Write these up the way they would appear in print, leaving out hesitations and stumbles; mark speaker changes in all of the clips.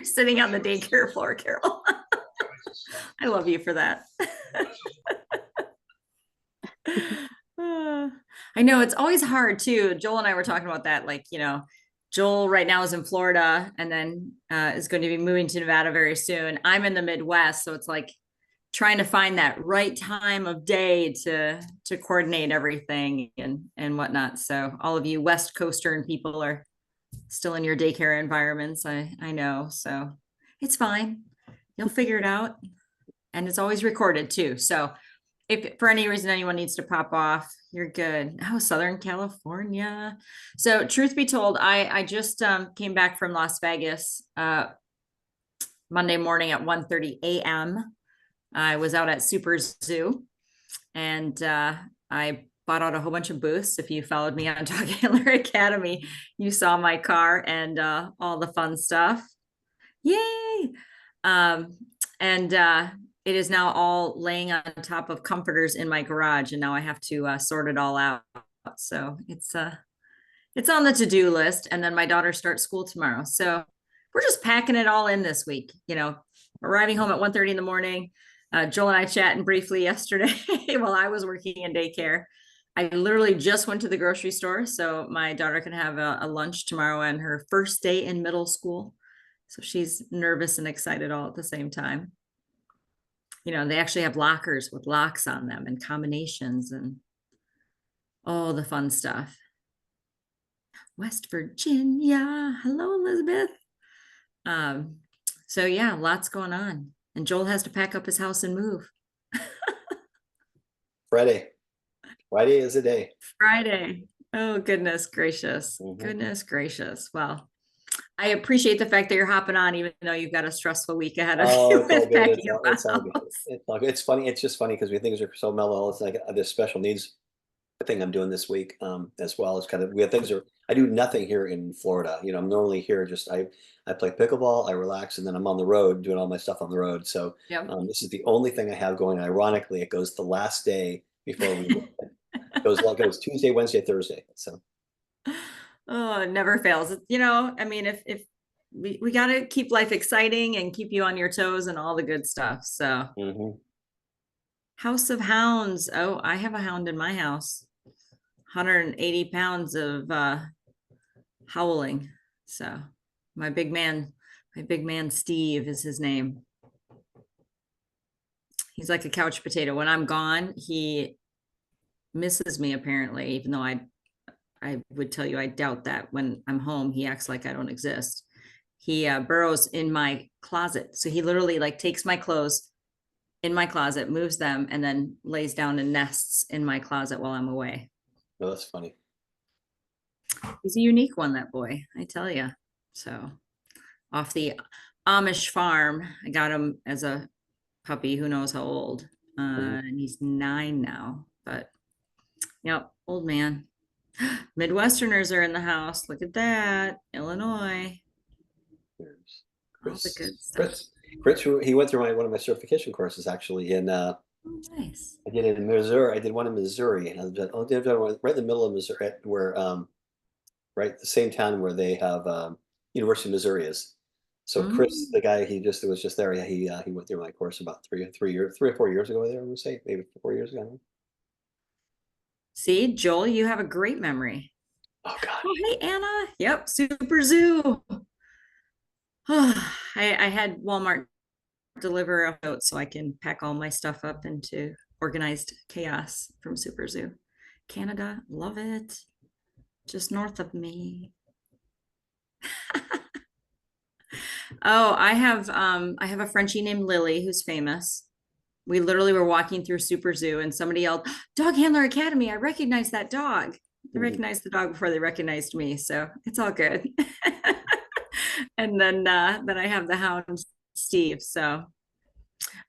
Speaker 1: sitting on the daycare floor, Carol. I love you for that. I know it's always hard too. Joel and I were talking about that. Like, Joel right now is in Florida and then is going to be moving to Nevada very soon. I'm in the Midwest. So it's like trying to find that right time of day to coordinate everything and whatnot. So all of you West Coastern people are still in your daycare environments. I know. So it's fine. You'll figure it out. And it's always recorded too. So if for any reason anyone needs to pop off, you're good. Oh, Southern California. So truth be told, I just came back from Las Vegas Monday morning at 1:30 a.m. I was out at Super Zoo and I bought out a whole bunch of booths. If you followed me on Dog Handler Academy, you saw my car and all the fun stuff. Yay! And it is now all laying on top of comforters in my garage, and now I have to sort it all out. So it's on the to-do list, and then my daughter starts school tomorrow. So we're just packing it all in this week. Arriving home at 1:30 in the morning. Joel and I chatting briefly yesterday while I was working in daycare. I literally just went to the grocery store so my daughter can have a lunch tomorrow and her first day in middle school. So she's nervous and excited all at the same time. They actually have lockers with locks on them and combinations and all the fun stuff. West Virginia. Hello, Elizabeth. So yeah, lots going on. And Joel has to pack up his house and move.
Speaker 2: Friday is the day.
Speaker 1: Friday. Oh, goodness gracious. Goodness gracious. Well, I appreciate the fact that you're hopping on, even though you've got a stressful week ahead of you with packing up.
Speaker 2: It's all good. It's funny. It's just funny because things are so mellow. It's like this special needs thing I'm doing this week, as well as we have things I do nothing here in Florida. I'm normally here I play pickleball, I relax, and then I'm on the road doing all my stuff on the road. So
Speaker 1: Yep.
Speaker 2: This is the only thing I have going. Ironically, it goes the last day before we it goes Tuesday, Wednesday, Thursday. So
Speaker 1: oh, it never fails. I mean, if we got to keep life exciting and keep you on your toes and all the good stuff. So House of Hounds. Oh, I have a hound in my house. 180 pounds of howling. So my big man Steve is his name. He's like a couch potato. When I'm gone, he misses me apparently, even though I would tell you I doubt that. When I'm home, he acts like I don't exist. He burrows in my closet. So he literally takes my clothes in my closet, moves them, and then lays down and nests in my closet while I'm away.
Speaker 2: Oh, that's funny.
Speaker 1: He's a unique one, that boy, I tell you. So off the Amish farm, I got him as a puppy, who knows how old, and he's 9 now, but yep, old man. Midwesterners are in the house. Look at that. Illinois.
Speaker 2: Chris, he went through one of my certification courses actually in
Speaker 1: nice.
Speaker 2: I did it in Missouri. I did one in Missouri, and I did right in the middle of Missouri, where right the same town where they have University of Missouri is. So Chris, the guy was just there. He went through my course about 3 or 4 years ago. There, I would say maybe 4 years ago.
Speaker 1: See, Joel, you have a great memory.
Speaker 2: Oh God.
Speaker 1: Oh, hey Anna. Yep, Super Zoo. I had Walmart deliver a note so I can pack all my stuff up into organized chaos from Super Zoo. Canada, love it. Just north of me. Oh, I have a Frenchie named Lily who's famous. We literally were walking through Super Zoo and somebody yelled, Dog Handler Academy. I recognize that dog. They recognized the dog before they recognized me. So it's all good. And then I have the hound Steve. So,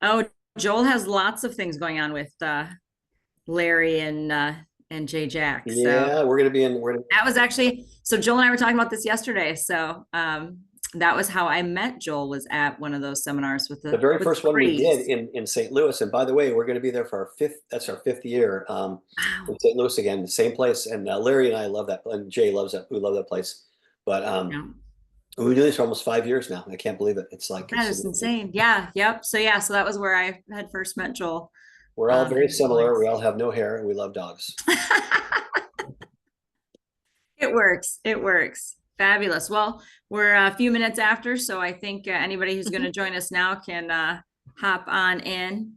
Speaker 1: oh, Joel has lots of things going on with Larry and Jay Jack.
Speaker 2: Yeah,
Speaker 1: so
Speaker 2: we're gonna be
Speaker 1: that was actually, so Joel and I were talking about this yesterday. So that was how I met Joel, was at one of those seminars with
Speaker 2: the very first one we did in St. Louis. And by the way, we're going to be there for our fifth year in St. Louis again, the same place. And Larry and I love that, and Jay loves that. We love that place. But We've been doing this for almost 5 years now. I can't believe it. It's like
Speaker 1: That is insane. Yeah. Yep. So yeah. So that was where I had first met Joel.
Speaker 2: we're all very
Speaker 1: His
Speaker 2: similar. We
Speaker 1: voice.
Speaker 2: all have no hair and we love dogs.
Speaker 1: It works. It works. Fabulous. Well, we're a few minutes after, so I think anybody who's going to join us now can hop on in.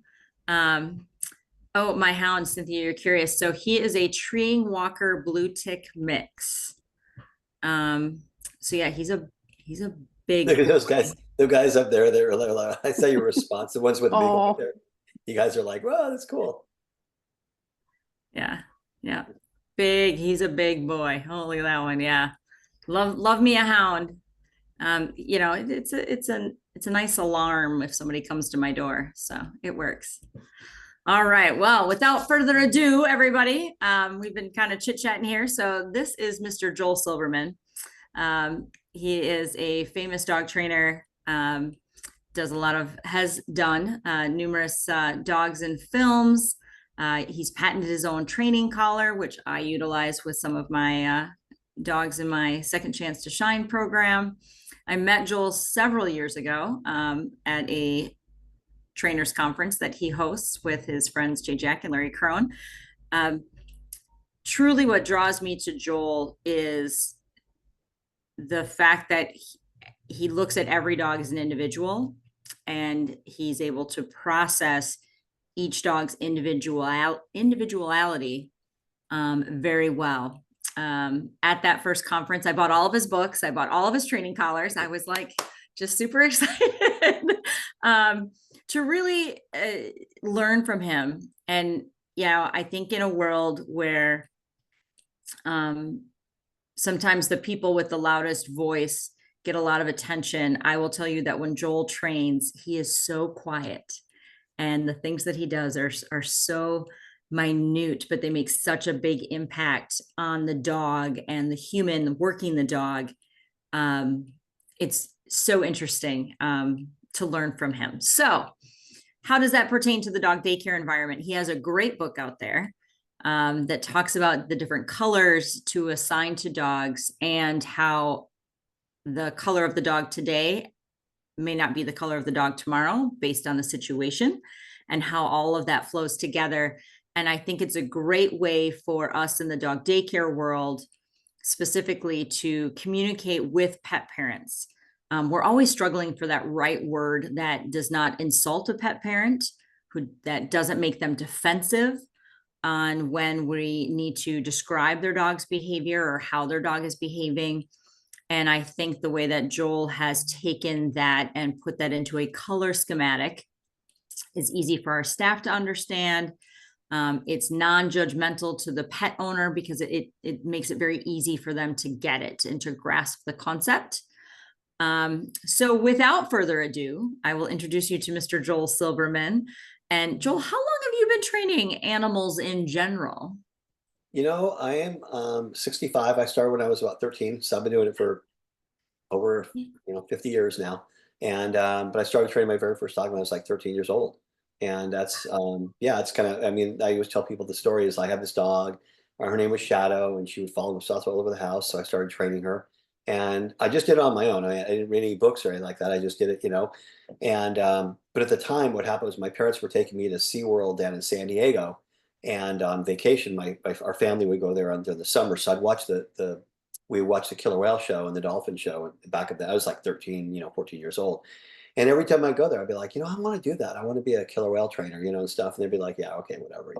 Speaker 1: Oh, my hound, Cynthia, you're curious. So he is a treeing walker blue tick mix. So yeah, he's a
Speaker 2: Look
Speaker 1: big
Speaker 2: at
Speaker 1: boy.
Speaker 2: those guys up there. They're like, I saw your response. The ones with the big one
Speaker 1: Oh,
Speaker 2: there. You guys are like, well, that's cool.
Speaker 1: yeah, yeah, big. He's a big boy. Holy that one, yeah. Love me a hound. It's a nice alarm if somebody comes to my door, so it works. All right. Well, without further ado, everybody, we've been kind of chit-chatting here. So this is Mr. Joel Silverman. He is a famous dog trainer, has done numerous dogs in films. He's patented his own training collar, which I utilize with some of my dogs in my Second Chance to Shine program. I met Joel several years ago at a trainers conference that he hosts with his friends Jay Jack and Larry Crone. Truly, what draws me to Joel is the fact that he looks at every dog as an individual, and he's able to process each dog's individuality very well. At that first conference, I bought all of his books. I bought all of his training collars. I was like just super excited to really learn from him. And yeah, I think in a world where sometimes the people with the loudest voice get a lot of attention, I will tell you that when Joel trains, he is so quiet, and the things that he does are so minute, but they make such a big impact on the dog and the human working the dog. It's so interesting to learn from him. So how does that pertain to the dog daycare environment? He has a great book out there that talks about the different colors to assign to dogs, and how the color of the dog today may not be the color of the dog tomorrow based on the situation, and how all of that flows together. And I think it's a great way for us in the dog daycare world specifically to communicate with pet parents. We're always struggling for that right word that does not insult a pet parent, that doesn't make them defensive on when we need to describe their dog's behavior or how their dog is behaving. And I think the way that Joel has taken that and put that into a color schematic is easy for our staff to understand. It's non-judgmental to the pet owner because it makes it very easy for them to get it and to grasp the concept. So without further ado, I will introduce you to Mr. Joel Silverman. And Joel, how long have you been training animals in general?
Speaker 2: I am 65. I started when I was about 13, so I've been doing it for over 50 years now. And but I started training my very first dog when I was like 13 years old. And that's yeah, it's kind of, I mean, I always tell people the story is I had this dog, her name was Shadow, and she would follow herself all over the house. So I started training her. And I just did it on my own. I didn't read any books or anything like that. I just did it. And but at the time, what happened was my parents were taking me to SeaWorld down in San Diego. And on vacation, our family would go there during the summer. So I'd watch we watched the killer whale show and the dolphin show. And back at that, I was like 13, 14 years old. And every time I go there, I'd be like, I want to do that. I want to be a killer whale trainer, and stuff. And they'd be like, yeah, okay, whatever.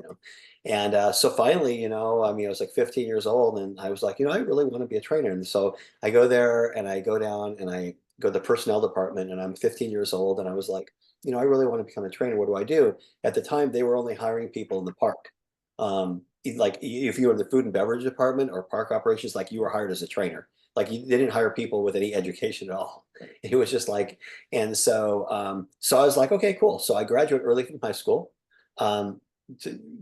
Speaker 2: And so finally, I mean, I was like 15 years old, and I was like, I really want to be a trainer. And so I go there, and I go down, and I go to the personnel department, and I'm 15 years old, and I was like, I really want to become a trainer. What do I do? At the time, they were only hiring people in the park. Like if you were in the food and beverage department or park operations, like you were hired as a trainer. Like they didn't hire people with any education at all. It was just like, and so I was like, okay, cool. So I graduated early from high school, um,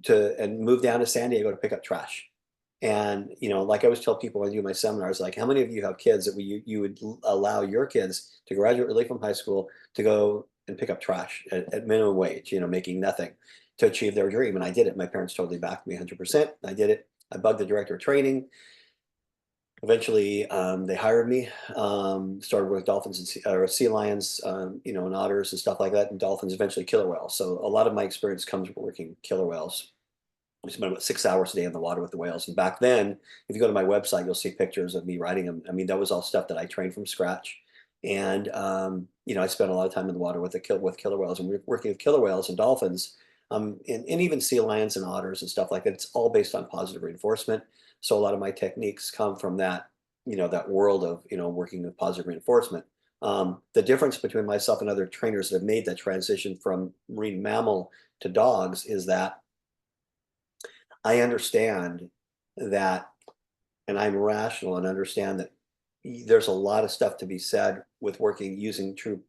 Speaker 2: and moved down to San Diego to pick up trash. And like I always tell people when I do my seminars, like how many of you have kids that you would allow your kids to graduate early from high school to go and pick up trash at minimum wage, making nothing to achieve their dream? And I did it. My parents totally backed me 100%. I did it. I bugged the director of training. Eventually, they hired me, started with dolphins and sea lions, and otters and stuff like that, and dolphins, eventually killer whales. So a lot of my experience comes from working killer whales. We spent about 6 hours a day in the water with the whales. And back then, if you go to my website, you'll see pictures of me riding them. I mean, that was all stuff that I trained from scratch. And, I spent a lot of time in the water with killer whales, and we're working with killer whales and dolphins, and even sea lions and otters and stuff like that. It's all based on positive reinforcement. So a lot of my techniques come from that world of, working with positive reinforcement. The difference between myself and other trainers that have made that transition from marine mammal to dogs is that I understand that, and I'm rational and understand that there's a lot of stuff to be said with working using true,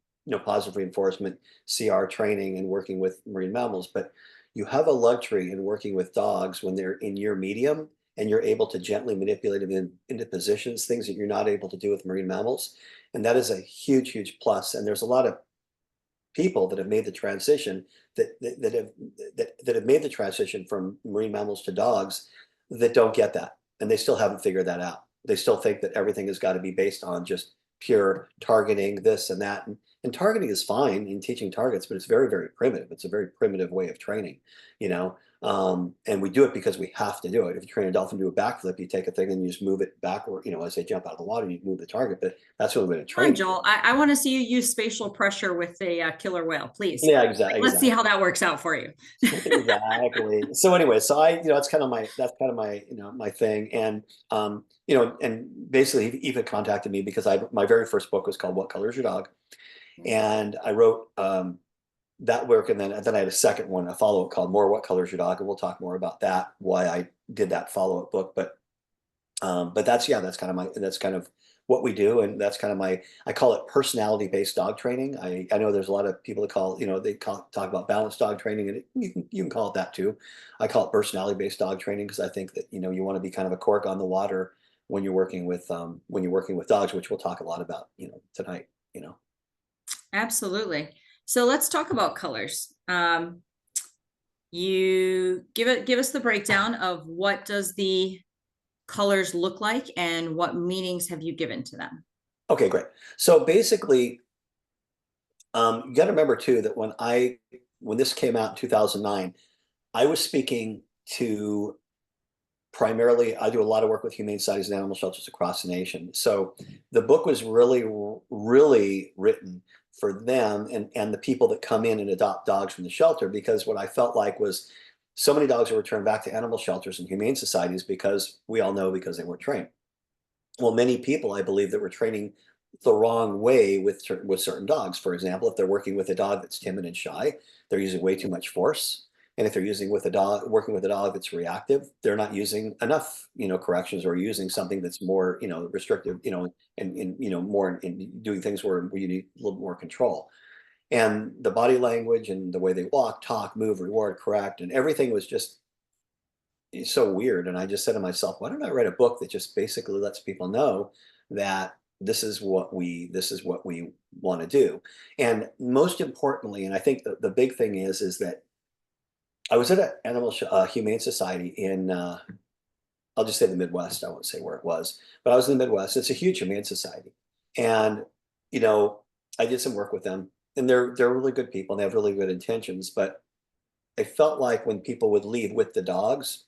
Speaker 2: positive reinforcement, CR training, and working with marine mammals. But you have a luxury in working with dogs when they're in your medium and you're able to gently manipulate them into positions, things that you're not able to do with marine mammals. And that is a huge, huge plus. And there's a lot of people that have made the transition that have made the transition from marine mammals to dogs that don't get that, and they still haven't figured that out. They still think that everything has got to be based on just pure targeting, this and that, and targeting is fine in teaching targets, but it's very, very primitive. It's a very primitive way of training, you know. And we do it because we have to do it. If you train a dolphin to do a backflip, you take a thing and you just move it backward, as they jump out of the water, you move the target. But that's the only way to
Speaker 1: Come on,
Speaker 2: train.
Speaker 1: Joel. I want to see you use spatial pressure with a killer whale, please.
Speaker 2: Yeah,
Speaker 1: Like,
Speaker 2: exactly.
Speaker 1: let's see how that works out for you.
Speaker 2: Exactly. So anyway, so that's kind of my my thing. And and basically he even contacted me because my very first book was called What Color Is Your Dog? And I wrote that work, and then I had a second one, a follow-up called More What Color Is Your Dog? And we'll talk more about that, why I did that follow-up book. But that's kind of what we do, and that's kind of I call it personality-based dog training. I know there's a lot of people that talk about balanced dog training, and you can call it that too. I call it personality-based dog training because I think that you want to be kind of a cork on the water when you're working with dogs, which we'll talk a lot about tonight.
Speaker 1: Absolutely. So let's talk about colors. You give us the breakdown of what does the colors look like and what meanings have you given to them?
Speaker 2: Okay, great. So basically, you got to remember too that when this came out in 2009, I was speaking to primarily, I do a lot of work with humane societies and animal shelters across the nation. So the book was really, really written for them and the people that come in and adopt dogs from the shelter, because what I felt like was so many dogs are returned back to animal shelters and humane societies because we all know because they weren't trained. Well, many people, I believe, that were training the wrong way with certain dogs. For example, if they're working with a dog that's timid and shy, they're using way too much force. And if they're working with a dog that's reactive, they're not using enough, corrections, or using something that's more, restrictive, and more in doing things where you need a little bit more control. And the body language and the way they walk, talk, move, reward, correct, and everything was just so weird. And I just said to myself, why don't I write a book that just basically lets people know that this is what we want to do. And most importantly, and I think the big thing is that I was at an humane society in I'll just say the Midwest. I won't say where it was, but I was in the Midwest. It's a huge humane society, and you know I did some work with them, and they're really good people, and they have really good intentions. But I felt like when people would leave with the dogs,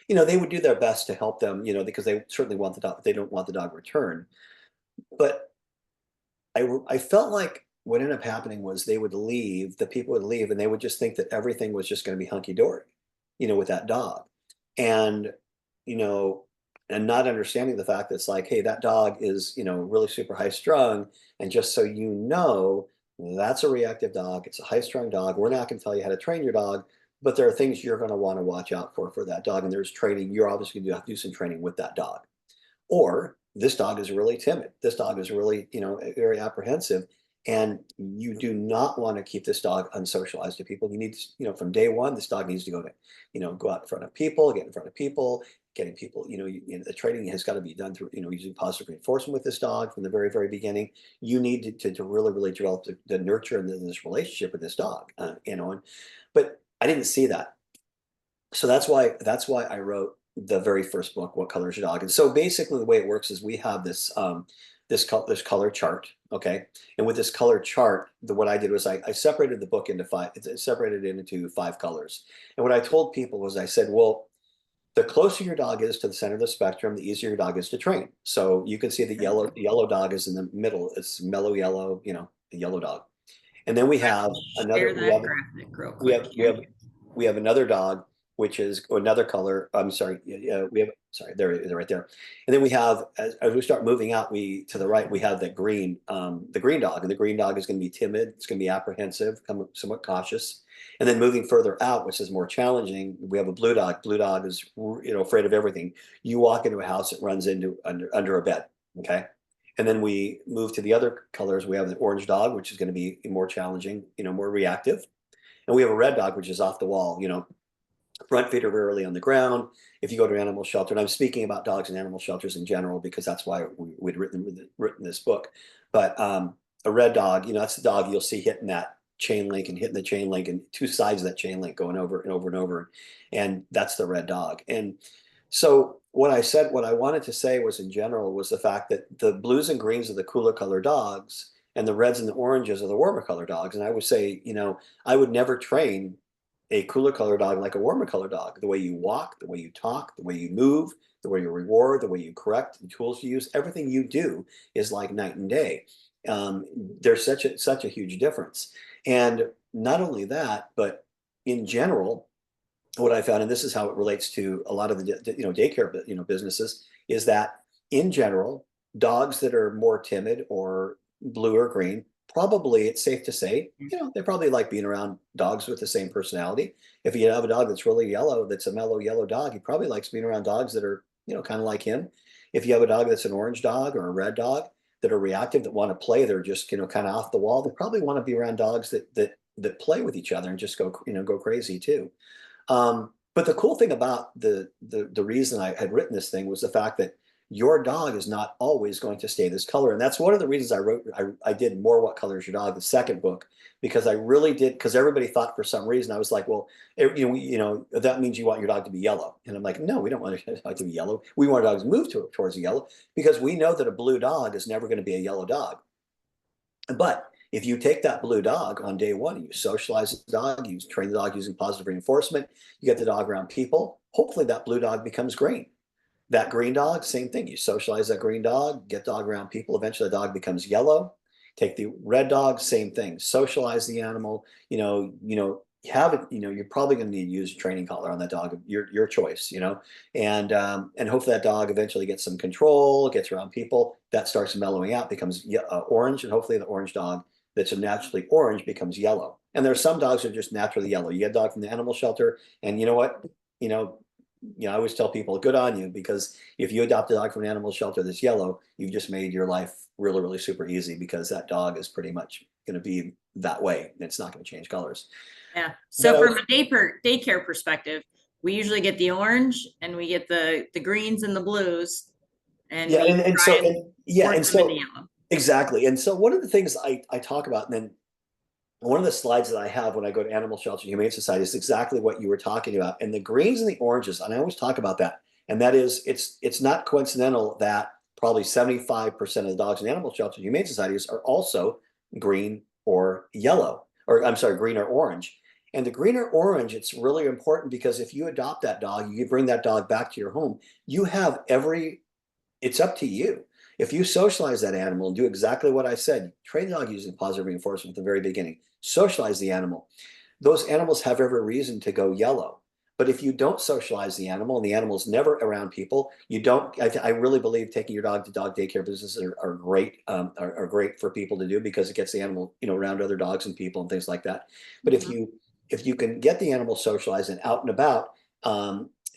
Speaker 2: they would do their best to help them, because they certainly want the dog. They don't want the dog returned. But I felt like what ended up happening was the people would leave, and they would just think that everything was just going to be hunky dory, with that dog. And, you know, and not understanding the fact that it's like, hey, that dog is, really super high strung. And just so you know, that's a reactive dog. It's a high strung dog. We're not going to tell you how to train your dog, but there are things you're going to want to watch out for that dog. And there's training. You're obviously going to have to do some training with that dog. Or this dog is really timid. This dog is really, very apprehensive. And you do not want to keep this dog unsocialized to people. You need, from day one, this dog needs to go out in front of people, get in front of people, getting people, the training has got to be done through, using positive reinforcement with this dog from the very, very beginning. You need to really, really develop the nurture and this relationship with this dog, but I didn't see that. So that's why I wrote the very first book, What Color is Your Dog? And so basically the way it works is we have this color chart, okay? And with this color chart, what I did was I separated the book into separated it into 5 colors. And what I told people was I said, well, the closer your dog is to the center of the spectrum, the easier your dog is to train. So you can see the yellow dog is in the middle. It's mellow yellow, a yellow dog. And then we have
Speaker 1: Share
Speaker 2: another,
Speaker 1: that graphic real
Speaker 2: we
Speaker 1: quick
Speaker 2: have we
Speaker 1: here.
Speaker 2: have we have another dog, which is another color. I'm sorry. We have, sorry, there it is right there. And then we have, as we start moving out, to the right, we have the green dog. And the green dog is going to be timid. It's going to be apprehensive, somewhat cautious. And then moving further out, which is more challenging, we have a blue dog. Blue dog is, afraid of everything. You walk into a house, it runs under a bed. Okay. And then we move to the other colors. We have the orange dog, which is going to be more challenging, more reactive. And we have a red dog, which is off the wall, front feet are rarely on the ground. If you go to an animal shelter, and I'm speaking about dogs and animal shelters in general, because that's why we'd written this book. But a red dog, that's the dog you'll see hitting that chain link and hitting the chain link and 2 sides of that chain link going over and over and over. And that's the red dog. And so what I wanted to say was in general was the fact that the blues and greens are the cooler color dogs and the reds and the oranges are the warmer color dogs. And I would say, I would never train a cooler color dog like a warmer color dog. The way you walk, the way you talk, the way you move, the way you reward, the way you correct, the tools you use, everything you do is like night and day. There's such a huge difference. And not only that, but in general, what I found, and this is how it relates to a lot of the daycare businesses, is that in general, dogs that are more timid or blue or green, probably it's safe to say, they probably like being around dogs with the same personality. If you have a dog that's really yellow, that's a mellow yellow dog, he probably likes being around dogs that are, kind of like him. If you have a dog that's an orange dog or a red dog that are reactive, that want to play, they're just, kind of off the wall, they probably want to be around dogs that play with each other and just go crazy too. But the cool thing about the reason I had written this thing was the fact that your dog is not always going to stay this color. And that's one of the reasons I did more What Color is Your Dog, the second book, because I really did, because everybody thought for some reason, I was like, well, that means you want your dog to be yellow. And I'm like, no, we don't want your dog to be yellow. We want our dogs to move towards the yellow because we know that a blue dog is never going to be a yellow dog. But if you take that blue dog on day one, you socialize the dog, you train the dog using positive reinforcement, you get the dog around people, hopefully that blue dog becomes green. That green dog, same thing. You socialize that green dog, get dog around people, eventually the dog becomes yellow. Take the red dog, same thing. Socialize the animal, have it, you're probably going to need to use a training collar on that dog, your choice, and hopefully that dog eventually gets some control, gets around people, that starts mellowing out, becomes orange, and hopefully the orange dog that's naturally orange becomes yellow. And there are some dogs that are just naturally yellow. You get a dog from the animal shelter, and you know what, I always tell people, good on you, because if you adopt a dog from an animal shelter that's yellow, you've just made your life really, really super easy, because that dog is pretty much going to be that way. And it's not going to change colors.
Speaker 1: Yeah. So from a daycare perspective, we usually get the orange and we get the greens and the blues, and
Speaker 2: yeah,
Speaker 1: we
Speaker 2: and
Speaker 1: try
Speaker 2: so
Speaker 1: and work them in the yellow.
Speaker 2: exactly. And so one of the things I talk about, and then one of the slides that I have when I go to animal shelter, humane society, is exactly what you were talking about. And the greens and the oranges, and I always talk about that. And that is, it's not coincidental that probably 75% of the dogs in animal shelters, humane societies, are also green or yellow, or I'm sorry, green or orange. And the green or orange, it's really important, because if you adopt that dog, you bring that dog back to your home, you have it's up to you. If you socialize that animal and do exactly what I said, train the dog using positive reinforcement at the very beginning, socialize the animal, those animals have every reason to go yellow. But if you don't socialize the animal and the animal's never around people, I really believe taking your dog to dog daycare businesses are great for people to do, because it gets the animal, around other dogs and people and things like that. But if you can get the animal socialized and out and about,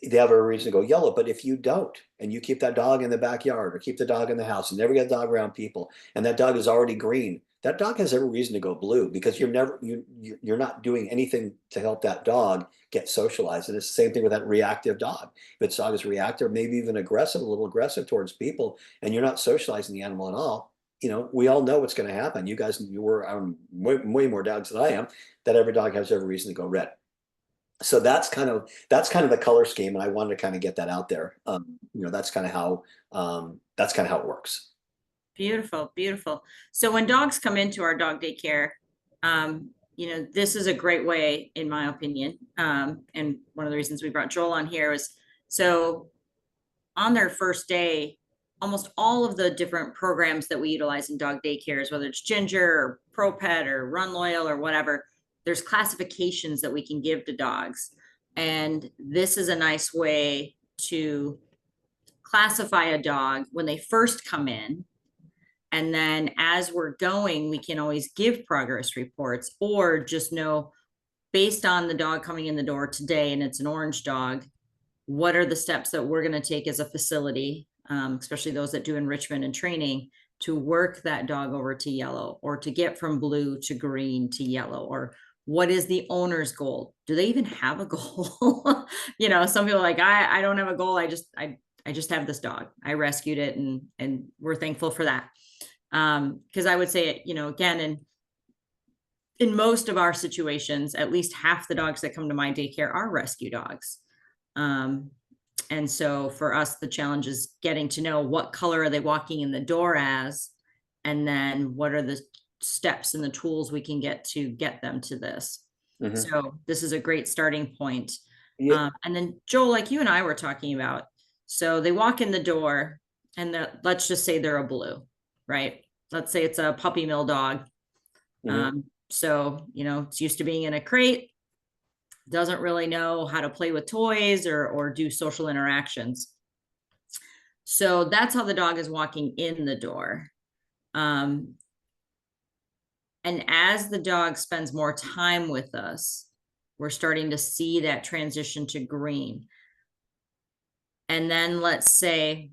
Speaker 2: they have a reason to go yellow. But if you don't, and you keep that dog in the backyard or keep the dog in the house and never get the dog around people, and that dog is already green, that dog has every reason to go blue, because you're not doing anything to help that dog get socialized. And it's the same thing with that reactive dog. If its dog is reactive, maybe even aggressive, a little aggressive towards people, and you're not socializing the animal at all, we all know what's going to happen. You were way more dogs than I am, that every dog has every reason to go red. So that's kind of the color scheme, and I wanted to kind of get that out there. That's kind of how it works.
Speaker 1: Beautiful, beautiful. So when dogs come into our dog daycare, this is a great way, in my opinion. And one of the reasons we brought Joel on here was so on their first day, almost all of the different programs that we utilize in dog daycares, whether it's Ginger or Pro Pet or Run Loyal or whatever, there's classifications that we can give to dogs. And this is a nice way to classify a dog when they first come in. And then as we're going, we can always give progress reports or just know based on the dog coming in the door today, and it's an orange dog, what are the steps that we're going to take as a facility, especially those that do enrichment and training, to work that dog over to yellow or to get from blue to green to yellow? Or what is the owner's goal? Do they even have a goal? Some people are like, I don't have a goal. I just have this dog. I rescued it and we're thankful for that. Because I would say, again, in most of our situations, at least half the dogs that come to my daycare are rescue dogs. And so for us, the challenge is getting to know what color are they walking in the door as, and then what are the steps and the tools we can get to get them to this.
Speaker 2: Mhm.
Speaker 1: So this is a great starting point.
Speaker 2: Yeah.
Speaker 1: And then Joel, like you and I were talking about, so they walk in the door and let's just say they're a blue, right? Let's say it's a puppy mill dog.
Speaker 2: Mhm.
Speaker 1: So, it's used to being in a crate, doesn't really know how to play with toys or do social interactions. So that's how the dog is walking in the door. And as the dog spends more time with us, we're starting to see that transition to green. And then let's say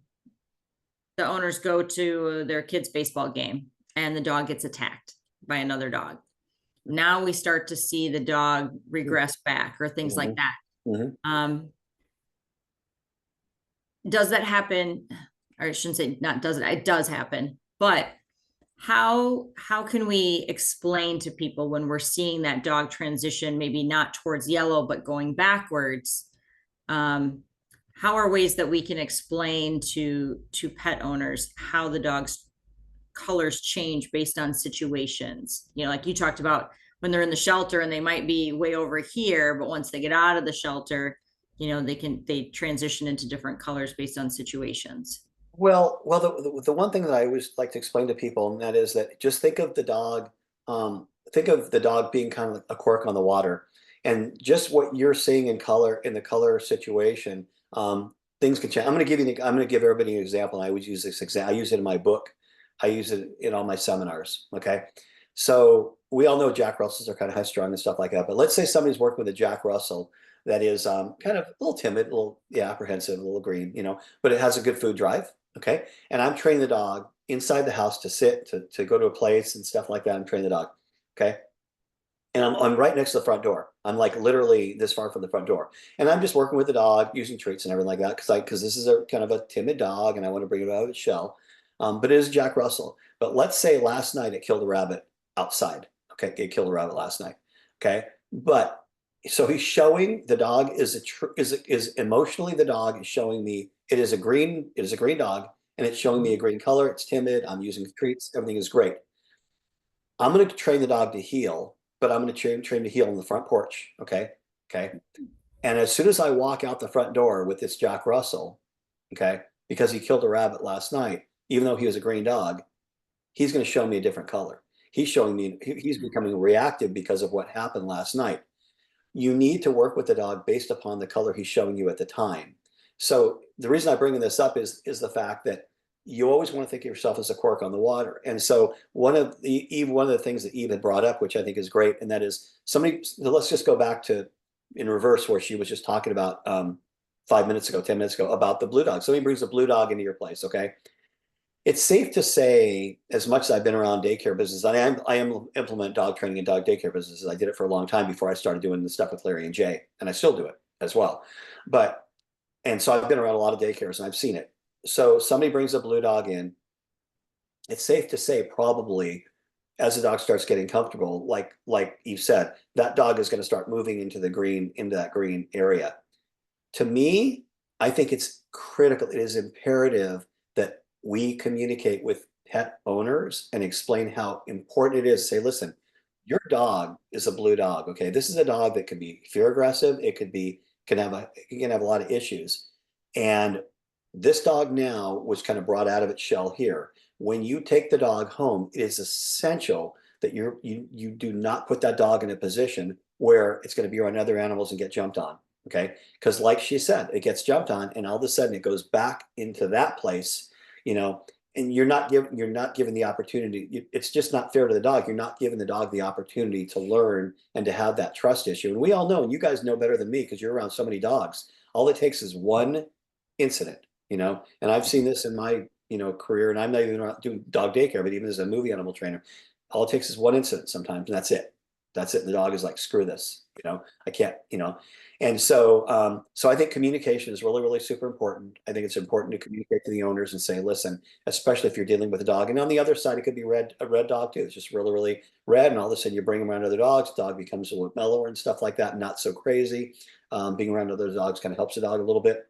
Speaker 1: the owners go to their kid's baseball game and the dog gets attacked by another dog. Now we start to see the dog regress back or things like that.
Speaker 2: Mhm.
Speaker 1: Does that happen? Or I shouldn't say not does it does happen, but how can we explain to people when we're seeing that dog transition, maybe not towards yellow but going backwards? How are ways that we can explain to pet owners how the dog's colors change based on situations? Like you talked about when they're in the shelter and they might be way over here, but once they get out of the shelter, they transition into different colors based on situations.
Speaker 2: Well, the one thing that I always like to explain to people, and that is that just think of the dog being kind of like a cork on the water, and just what you're seeing in color in the color situation, things can change. I'm going to give everybody an example. And I always use this example. I use it in my book. I use it in all my seminars. Okay, so we all know Jack Russells are kind of high strung and stuff like that. But let's say somebody's working with a Jack Russell that is kind of a little timid, a little apprehensive, a little green, but it has a good food drive. Okay. And I'm training the dog inside the house to sit, to go to a place and stuff like that. I'm training the dog. Okay. And I'm right next to the front door. I'm like literally this far from the front door. And I'm just working with the dog, using treats and everything like that. Because this is a kind of a timid dog and I want to bring it out of its shell. But it is Jack Russell. But let's say last night it killed a rabbit outside. Okay. It killed a rabbit last night. Okay. But so he's showing the dog is emotionally, the dog is showing me it is a green dog, and it's showing me a green color. It's timid. I'm using treats. Everything is great. I'm going to train the dog to heel, but I'm going to train to heel on the front porch. Okay. Okay. And as soon as I walk out the front door with this Jack Russell, okay, because he killed a rabbit last night, even though he was a green dog, he's going to show me a different color. He's showing me, he's becoming reactive because of what happened last night. You need to work with the dog based upon the color he's showing you at the time. So the reason I'm bringing this up is the fact that you always want to think of yourself as a cork on the water. And so one of the things that Eve had brought up, which I think is great, and that is let's just go back to in reverse where she was just talking about 5 minutes ago, 10 minutes ago about the blue dog. Somebody brings a blue dog into your place, okay? It's safe to say, as much as I've been around daycare business, I am implement dog training and dog daycare businesses. I did it for a long time before I started doing the stuff with Larry and Jay, and I still do it as well. And so I've been around a lot of daycares and I've seen it. So somebody brings a blue dog in. It's safe to say probably as the dog starts getting comfortable, like you said, that dog is going to start moving into that green area. To me, I think it's critical. It is imperative that we communicate with pet owners and explain how important it is. Say, listen, your dog is a blue dog. Okay, this is a dog that can be fear aggressive. It can have a lot of issues, and this dog now was kind of brought out of its shell here. When you take the dog home, it is essential that you do not put that dog in a position where it's going to be around other animals and get jumped on. Okay, because like she said, it gets jumped on, and all of a sudden it goes back into that place, you know, and you're not given the opportunity. It's just not fair to the dog. You're not giving the dog the opportunity to learn and to have that trust issue. And we all know, and you guys know better than me because you're around so many dogs. All it takes is one incident, and I've seen this in my career, and I'm not even doing dog daycare, but even as a movie animal trainer, all it takes is one incident sometimes, and that's it. That's it. And the dog is like, screw this, I can't, and so I think communication is really, really super important. I think it's important to communicate to the owners and say, listen, especially if you're dealing with a dog. And on the other side, it could be a red dog too. It's just really, really red. And all of a sudden you bring them around other dogs, the dog becomes a little mellower and stuff like that. Not so crazy. Being around other dogs kind of helps the dog a little bit.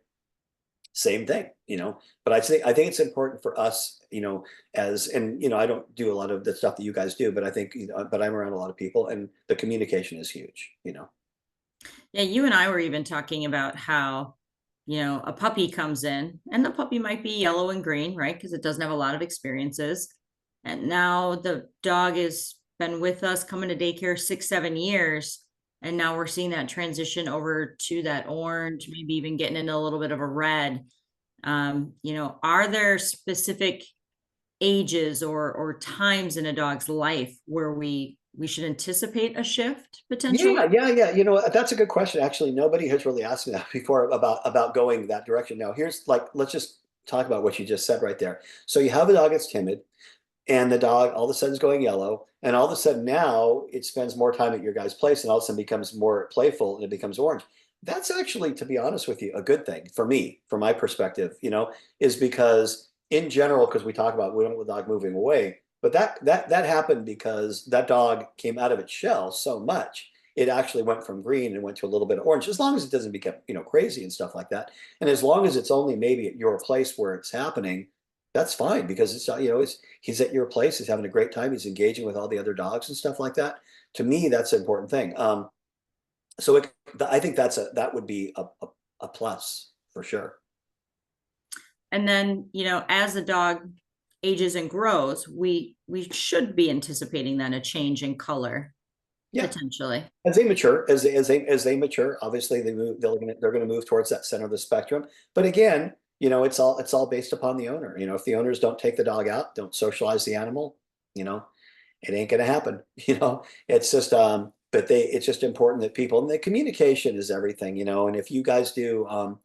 Speaker 2: Same thing, but I think it's important for us, and I don't do a lot of the stuff that you guys do, but I think, but I'm around a lot of people, and the communication is huge.
Speaker 1: Yeah, you and I were even talking about how, a puppy comes in and the puppy might be yellow and green, right? Because it doesn't have a lot of experiences. And now the dog has been with us coming to daycare 6-7 years. And now we're seeing that transition over to that orange, maybe even getting into a little bit of a red. Are there specific ages or times in a dog's life where we should anticipate a shift potentially?
Speaker 2: Yeah. That's a good question. Actually, nobody has really asked me that before about going that direction. Now, let's just talk about what you just said right there. So you have a dog that's timid, and the dog all of a sudden is going yellow, and all of a sudden now it spends more time at your guy's place, and all of a sudden becomes more playful, and it becomes orange. That's actually, to be honest with you, a good thing for me, from my perspective, is because in general, because we talk about we don't want the dog moving away, but that happened because that dog came out of its shell so much. It actually went from green and went to a little bit of orange, as long as it doesn't become, crazy and stuff like that. And as long as it's only maybe at your place where it's happening, that's fine, because he's at your place, he's having a great time, he's engaging with all the other dogs and stuff like that. To me, that's an important thing. So I think that would be a plus for sure.
Speaker 1: And then, as the dog ages and grows, we should be anticipating then a change in color,
Speaker 2: Yeah,
Speaker 1: potentially.
Speaker 2: as they mature, as they mature, obviously they're going to move towards that center of the spectrum. But again, it's all based upon the owner. If the owners don't take the dog out, don't socialize the animal, it ain't going to happen. It's just but it's just important that people, and the communication is everything. And if you guys do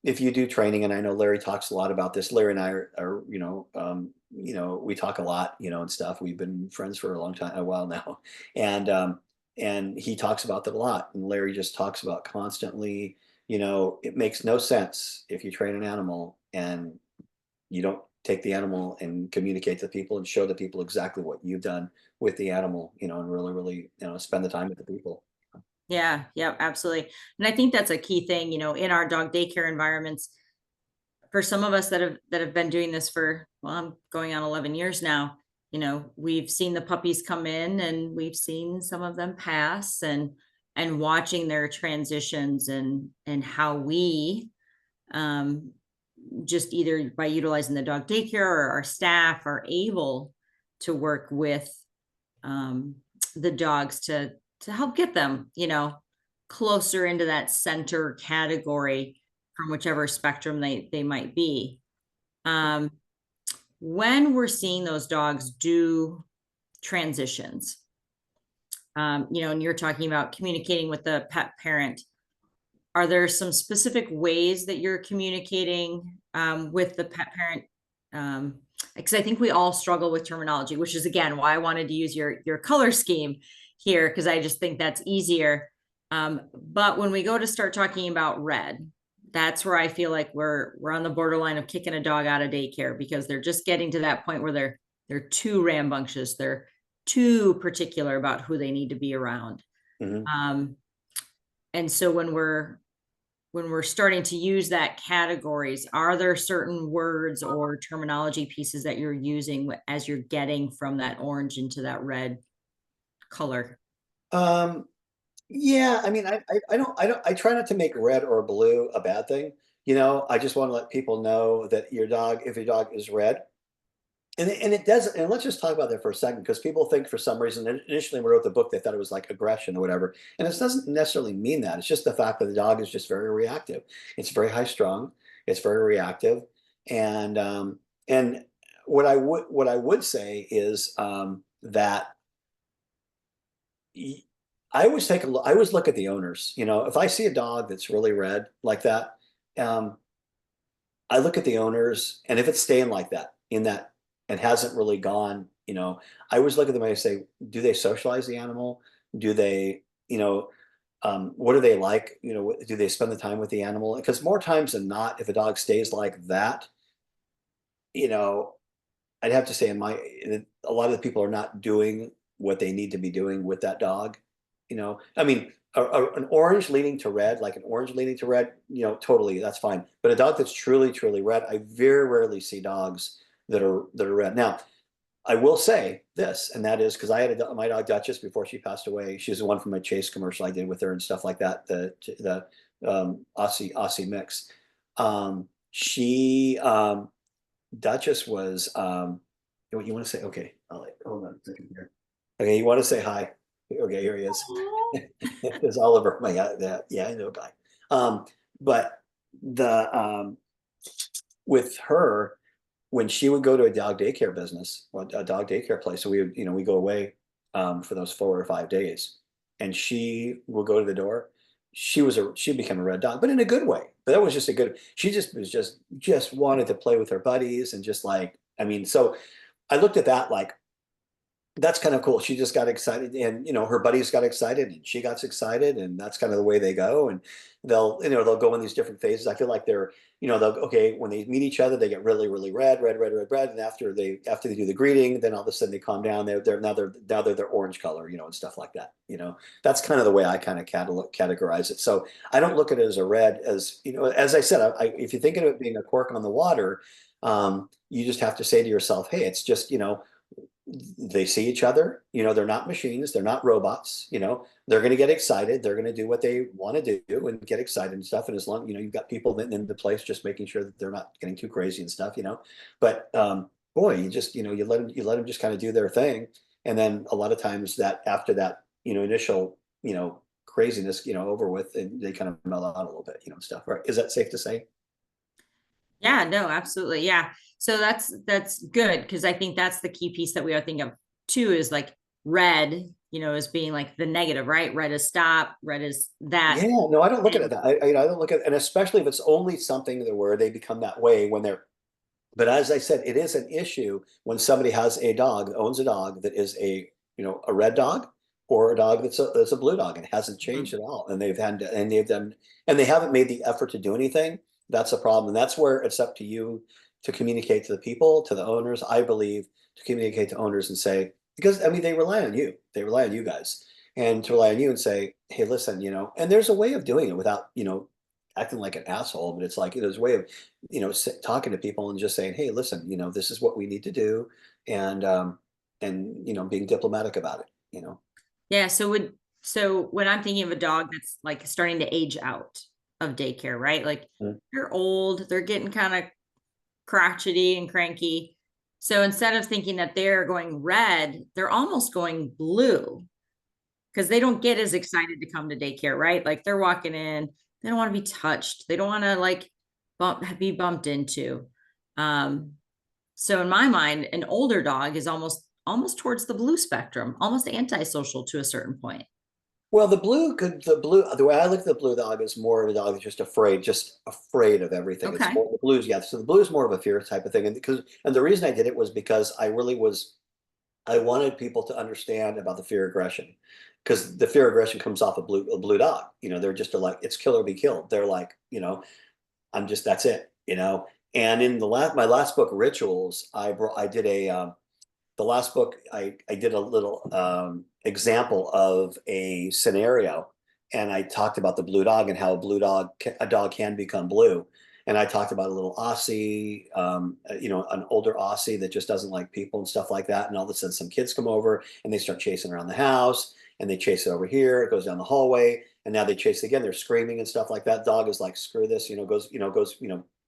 Speaker 2: if you do training, and I know Larry talks a lot about this. Larry and I are we talk a lot, and stuff. We've been friends for a while now, and he talks about that a lot. And Larry just talks about constantly, it makes no sense if you train an animal and you don't take the animal and communicate to people and show the people exactly what you've done with the animal, and really, really, spend the time with the people.
Speaker 1: Yeah, absolutely. And I think that's a key thing, in our dog daycare environments. For some of us that have been doing this for, well, I'm going on 11 years now, we've seen the puppies come in and we've seen some of them pass, and watching their transitions and how we just either by utilizing the dog daycare or our staff are able to work with the dogs to help get them, closer into that center category from whichever spectrum they might be. When we're seeing those dogs do transitions, and you're talking about communicating with the pet parent, are there some specific ways that you're communicating with the pet parent? Because I think we all struggle with terminology, which is, again, why I wanted to use your color scheme here, because I just think that's easier. But when we go to start talking about red, that's where I feel like we're on the borderline of kicking a dog out of daycare, because they're just getting to that point where they're too rambunctious. They're too particular about who they need to be around.
Speaker 2: Mhm.
Speaker 1: And so when we're starting to use that categories, are there certain words or terminology pieces that you're using as you're getting from that orange into that red color?
Speaker 2: Um, yeah, I mean, I try not to make red or blue a bad thing. You know, I just want to let people know that your dog, if your dog is red, and it does, and let's just talk about that for a second, because people think for some reason, initially when we wrote the book, they thought it was like aggression or whatever. And it doesn't necessarily mean that. It's just the fact that the dog is just very reactive. It's very high strung, it's very reactive. And what I would say is that I always take a look, I always look at the owners. You know, if I see a dog that's really red like that, um, I look at the owners, and if it's staying like that, in that, and hasn't really gone, you know, I always look at them and I say, do they socialize the animal? Do they, you know, what are they like? You know, do they spend the time with the animal? Because more times than not, if a dog stays like that, you know, I'd have to say a lot of the people are not doing what they need to be doing with that dog. You know, I mean, an orange leaning to red, like an orange leaning to red, you know, totally, that's fine. But a dog that's truly, truly red, I very rarely see dogs that are red. Now, I will say this, and that is because I had my dog Duchess before she passed away. She's the one from a Chase commercial I did with her and stuff like that. The Aussie mix. She Duchess was you want to say, okay, hold on a second here. Okay, you want to say hi? Okay, here he is. There's Oliver, my yeah, I know guy. But the with her, when she would go to a dog daycare business, or a dog daycare place, so we would, you know, we go away for those 4 or 5 days, and she would go to the door. She became a red dog, but in a good way. But that was just a good. She just was just wanted to play with her buddies and just like, I mean, so I looked at that like, that's kind of cool. She just got excited, and you know, her buddies got excited, and she got excited, and that's kind of the way they go. And they'll go in these different phases. I feel like they're, you know, they'll, okay, when they meet each other, they get really, really red, red, red, red, red, and after they do the greeting, then all of a sudden they calm down. They're their orange color, you know, and stuff like that. You know, that's kind of the way I kind of categorize it. So I don't look at it as a red, as you know, as I said, if you think of it being a cork on the water, you just have to say to yourself, hey, it's just, you know, they see each other, you know, they're not machines, they're not robots, you know, they're going to get excited, they're going to do what they want to do and get excited and stuff. And as long, you know, you've got people in the place just making sure that they're not getting too crazy and stuff, you know. But boy, you just, you know, you let them just kind of do their thing. And then a lot of times that after that, you know, initial, you know, craziness, you know, over with, and they kind of mellow out a little bit, you know, stuff. Right? Is that safe to say?
Speaker 1: Yeah, no, absolutely. Yeah. So that's good because I think that's the key piece that we are thinking of too is like red, you know, as being like the negative, right? Red is stop, red is that.
Speaker 2: Yeah, no, I don't look at it
Speaker 1: And
Speaker 2: that. I don't look at, and especially if it's only something that where they become that way when they're. But as I said, it is an issue when somebody has a dog, owns a dog that is a, you know, a red dog or a dog that's a blue dog and it hasn't changed at all. And they've done, and they haven't made the effort to do anything. That's a problem. And that's where it's up to you to communicate to the people, to the owners, I believe, to communicate to owners and say, because I mean, they rely on you. They rely on you guys. And to rely on you and say, hey, listen, you know, and there's a way of doing it without, you know, acting like an asshole, but it's like there's a way of, you know, talking to people and just saying, hey, listen, you know, this is what we need to do, and you know, being diplomatic about it, you know.
Speaker 1: yeah, so when I'm thinking of a dog that's like starting to age out of daycare, right? Like
Speaker 2: Mm.
Speaker 1: they're old, they're getting kind of crotchety and cranky. So instead of thinking that they're going red, they're almost going blue because they don't get as excited to come to daycare, right? Like they're walking in, they don't want to be touched. They don't want to like be bumped into. Um, so in my mind, an older dog is almost towards the blue spectrum, almost antisocial to a certain point.
Speaker 2: Well, the way I look at the blue dog is more of a dog that's just afraid of everything. It's
Speaker 1: Okay.
Speaker 2: more the blues, yeah. So the blue is more of a fear type of thing, and the reason I did it was because I wanted people to understand about the fear aggression, because the fear aggression comes off a blue dog. You know, they're just like, it's kill or be killed. They're like, you know, that's it, you know. And in my last book, Rituals, I did the last book, I did a little example of a scenario, and I talked about the blue dog and how a dog can become blue. And I talked about a little Aussie, an older Aussie that just doesn't like people and stuff like that. And all of a sudden, some kids come over and they start chasing around the house, and they chase it over here. It goes down the hallway, and now they chase it again. They're screaming and stuff like that. Dog is like, screw this, goes.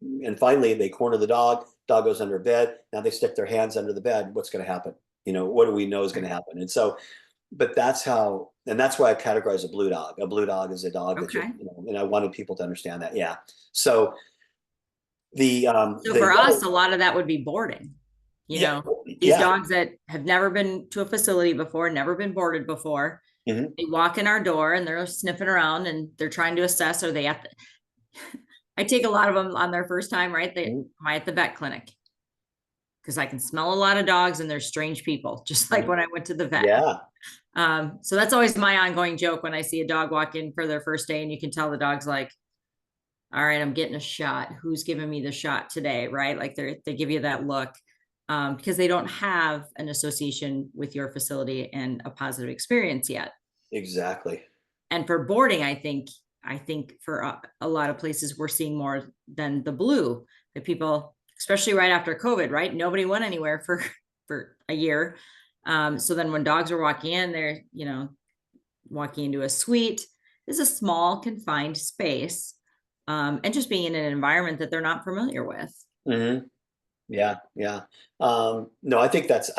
Speaker 2: And finally they corner the dog. Dog goes under bed. Now they stick their hands under the bed. What's going to happen? What do we know is going to happen? And so, but that's how, and that's why I categorize a blue dog. A blue dog is a dog that
Speaker 1: Okay.
Speaker 2: and I wanted people to understand that. Yeah. So the
Speaker 1: For
Speaker 2: yellow,
Speaker 1: us, a lot of that would be boarding.
Speaker 2: yeah,
Speaker 1: These
Speaker 2: yeah.
Speaker 1: dogs that have never been to a facility before, never been boarded before,
Speaker 2: Mhm.
Speaker 1: they walk in our door and they're sniffing around and they're trying to assess, are they at the, I take a lot of them on their first time, right? Am I at the vet clinic? Because I can smell a lot of dogs and they're strange people, just like
Speaker 2: Mhm.
Speaker 1: when I went to the vet.
Speaker 2: Yeah.
Speaker 1: So that's always my ongoing joke when I see a dog walk in for their first day and you can tell the dog's like, all right, I'm getting a shot. Who's giving me the shot today? Right. Like they give you that look because they don't have an association with your facility and a positive experience yet.
Speaker 2: Exactly.
Speaker 1: And for boarding, I think for a lot of places, we're seeing more than the blue that people, especially right after COVID, right? Nobody went anywhere for a year. So then when dogs are walking in, they're, walking into a suite. This is a small confined space. And just being in an environment that they're not familiar with.
Speaker 2: Hmm. Yeah, yeah. No, I think that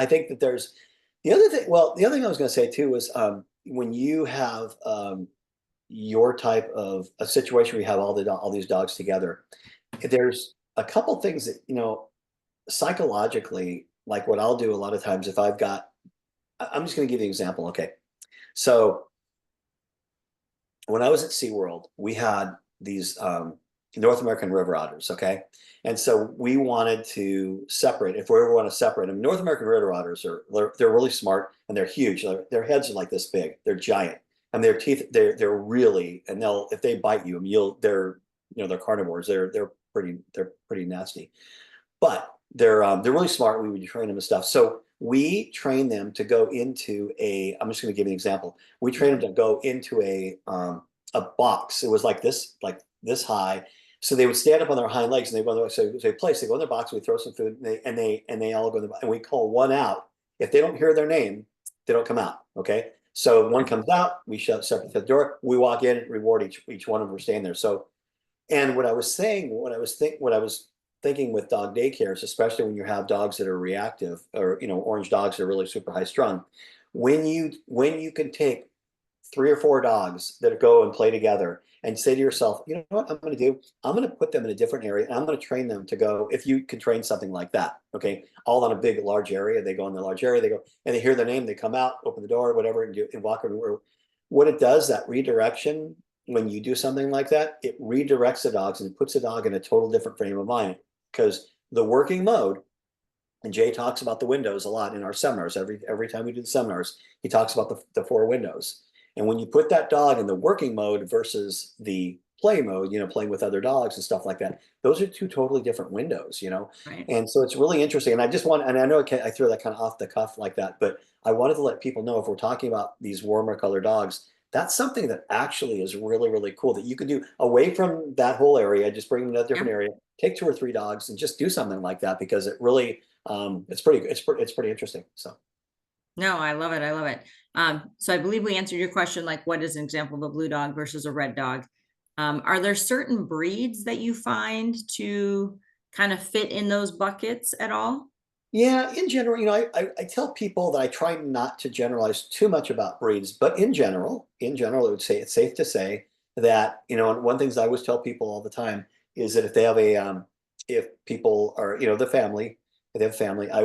Speaker 2: there's the other thing. Well, the other thing I was going to say too was when you have your type of a situation where you have all these dogs together, there's a couple things that psychologically, like what I'll do a lot of times if I'm just going to give you an example. Okay, so when I was at SeaWorld, we had these North American river otters, okay? And so we wanted to separate, if we ever want to separate them, North American river otters they're really smart and they're huge. Their heads are like this big, they're giant. And their teeth, they're really, and if they bite you, they're carnivores. They're pretty nasty. But they're really smart. We would train them and stuff. So we train them to go into I'm just going to give you an example. We train them to go into a box. It was like this high. So they would stand up on their hind legs and they go. So they place. They go in their box. We throw some food and they all go in the box. And we call one out. If they don't hear their name, they don't come out. Okay. So one comes out. We separate the door. We walk in, reward each one of them for staying there. So, and what I was saying, what I was thinking with dog daycares, especially when you have dogs that are reactive or orange dogs that are really super high strung, when you can take 3 or 4 dogs that go and play together and say to yourself, you know what I'm going to do? I'm going to put them in a different area and I'm going to train them to go. If you can train something like that, okay, all on a big large area, they go in the large area, they go and they hear their name, they come out, open the door, whatever, and walk over. What it does, that redirection, when you do something like that, it redirects the dogs and it puts the dog in a total different frame of mind because the working mode, and Jay talks about the windows a lot in our seminars. Every time we do the seminars, he talks about the 4 windows. And when you put that dog in the working mode versus the play mode, playing with other dogs and stuff like that, those are 2 totally different windows.
Speaker 1: Right.
Speaker 2: And so it's really interesting. And I know I threw that kind of off the cuff like that, but I wanted to let people know if we're talking about these warmer color dogs, that's something that actually is really, really cool that you can do away from that whole area, just bring them to a different
Speaker 1: Yeah.
Speaker 2: area, take 2 or 3 dogs and just do something like that because it really, it's pretty interesting. So.
Speaker 1: No, I love it. I love it. So I believe we answered your question, like what is an example of a blue dog versus a red dog? Are there certain breeds that you find to kind of fit in those buckets at all?
Speaker 2: Yeah, in general, I tell people that I try not to generalize too much about breeds, but I would say it's safe to say that, and one things I always tell people all the time is that if they have if people are, the family, if they have family, I've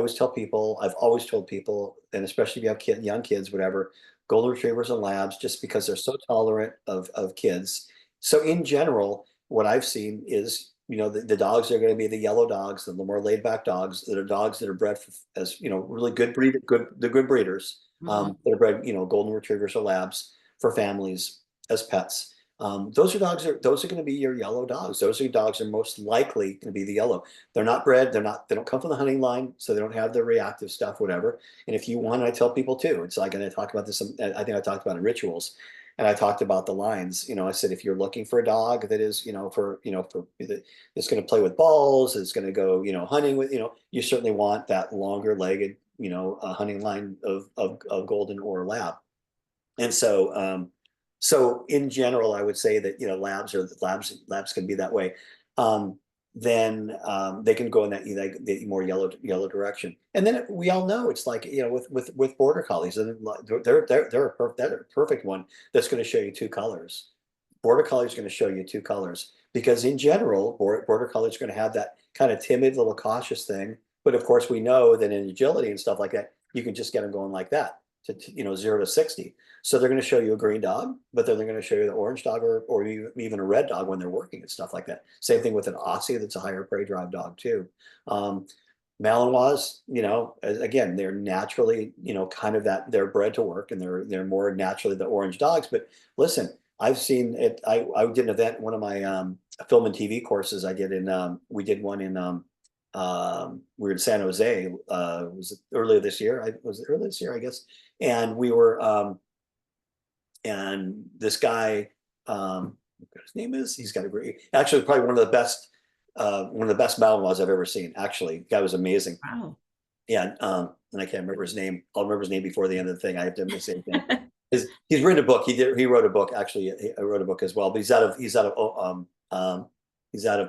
Speaker 2: always told people, and especially if you have young kids, whatever, golden retrievers and labs, just because they're so tolerant of kids. So in general, what I've seen is the dogs are going to be the yellow dogs, the more laid back dogs that are bred as really good breeders
Speaker 1: Mhm.
Speaker 2: that are bred golden retrievers or labs for families as pets. Those are going to be your yellow dogs. Those are dogs are most likely going to be the yellow. They're not bred. They don't come from the hunting line, so they don't have the reactive stuff, whatever. And if you want, I tell people too. It's like, and I talk about this. I think I talked about in rituals, and I talked about the lines. I said if you're looking for a dog that is, that's going to play with balls, it's going to go, hunting with, you certainly want that longer legged, hunting line of golden or lab. And so in general, I would say that labs can be that way. Then they can go in that the more yellow direction. And then we all know it's like with border collies, and they're a perfect one that's going to show you two colors. Border collie is going to show you two colors because in general, border collie is going to have that kind of timid little cautious thing. But of course, we know that in agility and stuff like that, you can just get them going like that to 0 to 60. So they're going to show you a green dog, but then they're going to show you the orange dog or even a red dog when they're working and stuff like that. Same thing with an Aussie that's a higher prey drive dog too. Malinois, again, they're naturally, kind of that they're bred to work and they're more naturally the orange dogs. But listen, I've seen it. I did an event, one of my film and TV courses I did we did one in we were in San Jose. Was it earlier this year? I guess. And we were and this guy, what his name is, he's got a great, actually probably one of the best Malinois I've ever seen. Actually, the guy was amazing.
Speaker 1: Wow.
Speaker 2: Yeah, and I can't remember his name. I'll remember his name before the end of the thing. I have to say the same thing. He's written a book. He wrote a book actually. I wrote a book as well. But he's out of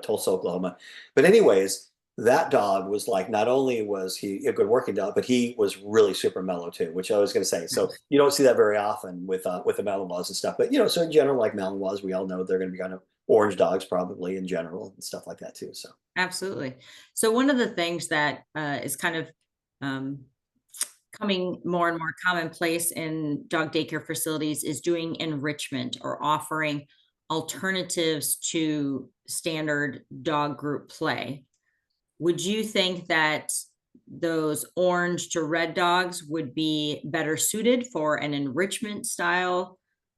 Speaker 2: Tulsa, Oklahoma. But anyways, that dog was like, not only was he a good working dog, but he was really super mellow too, which I was going to say. So you don't see that very often with the Malinois and stuff. But so in general, like Malinois, we all know they're going to be kind of orange dogs probably in general and stuff like that too. So
Speaker 1: absolutely. So one of the things that is kind of coming more and more commonplace in dog daycare facilities is doing enrichment or offering alternatives to standard dog group play. Would you think that those orange to red dogs would be better suited for an enrichment style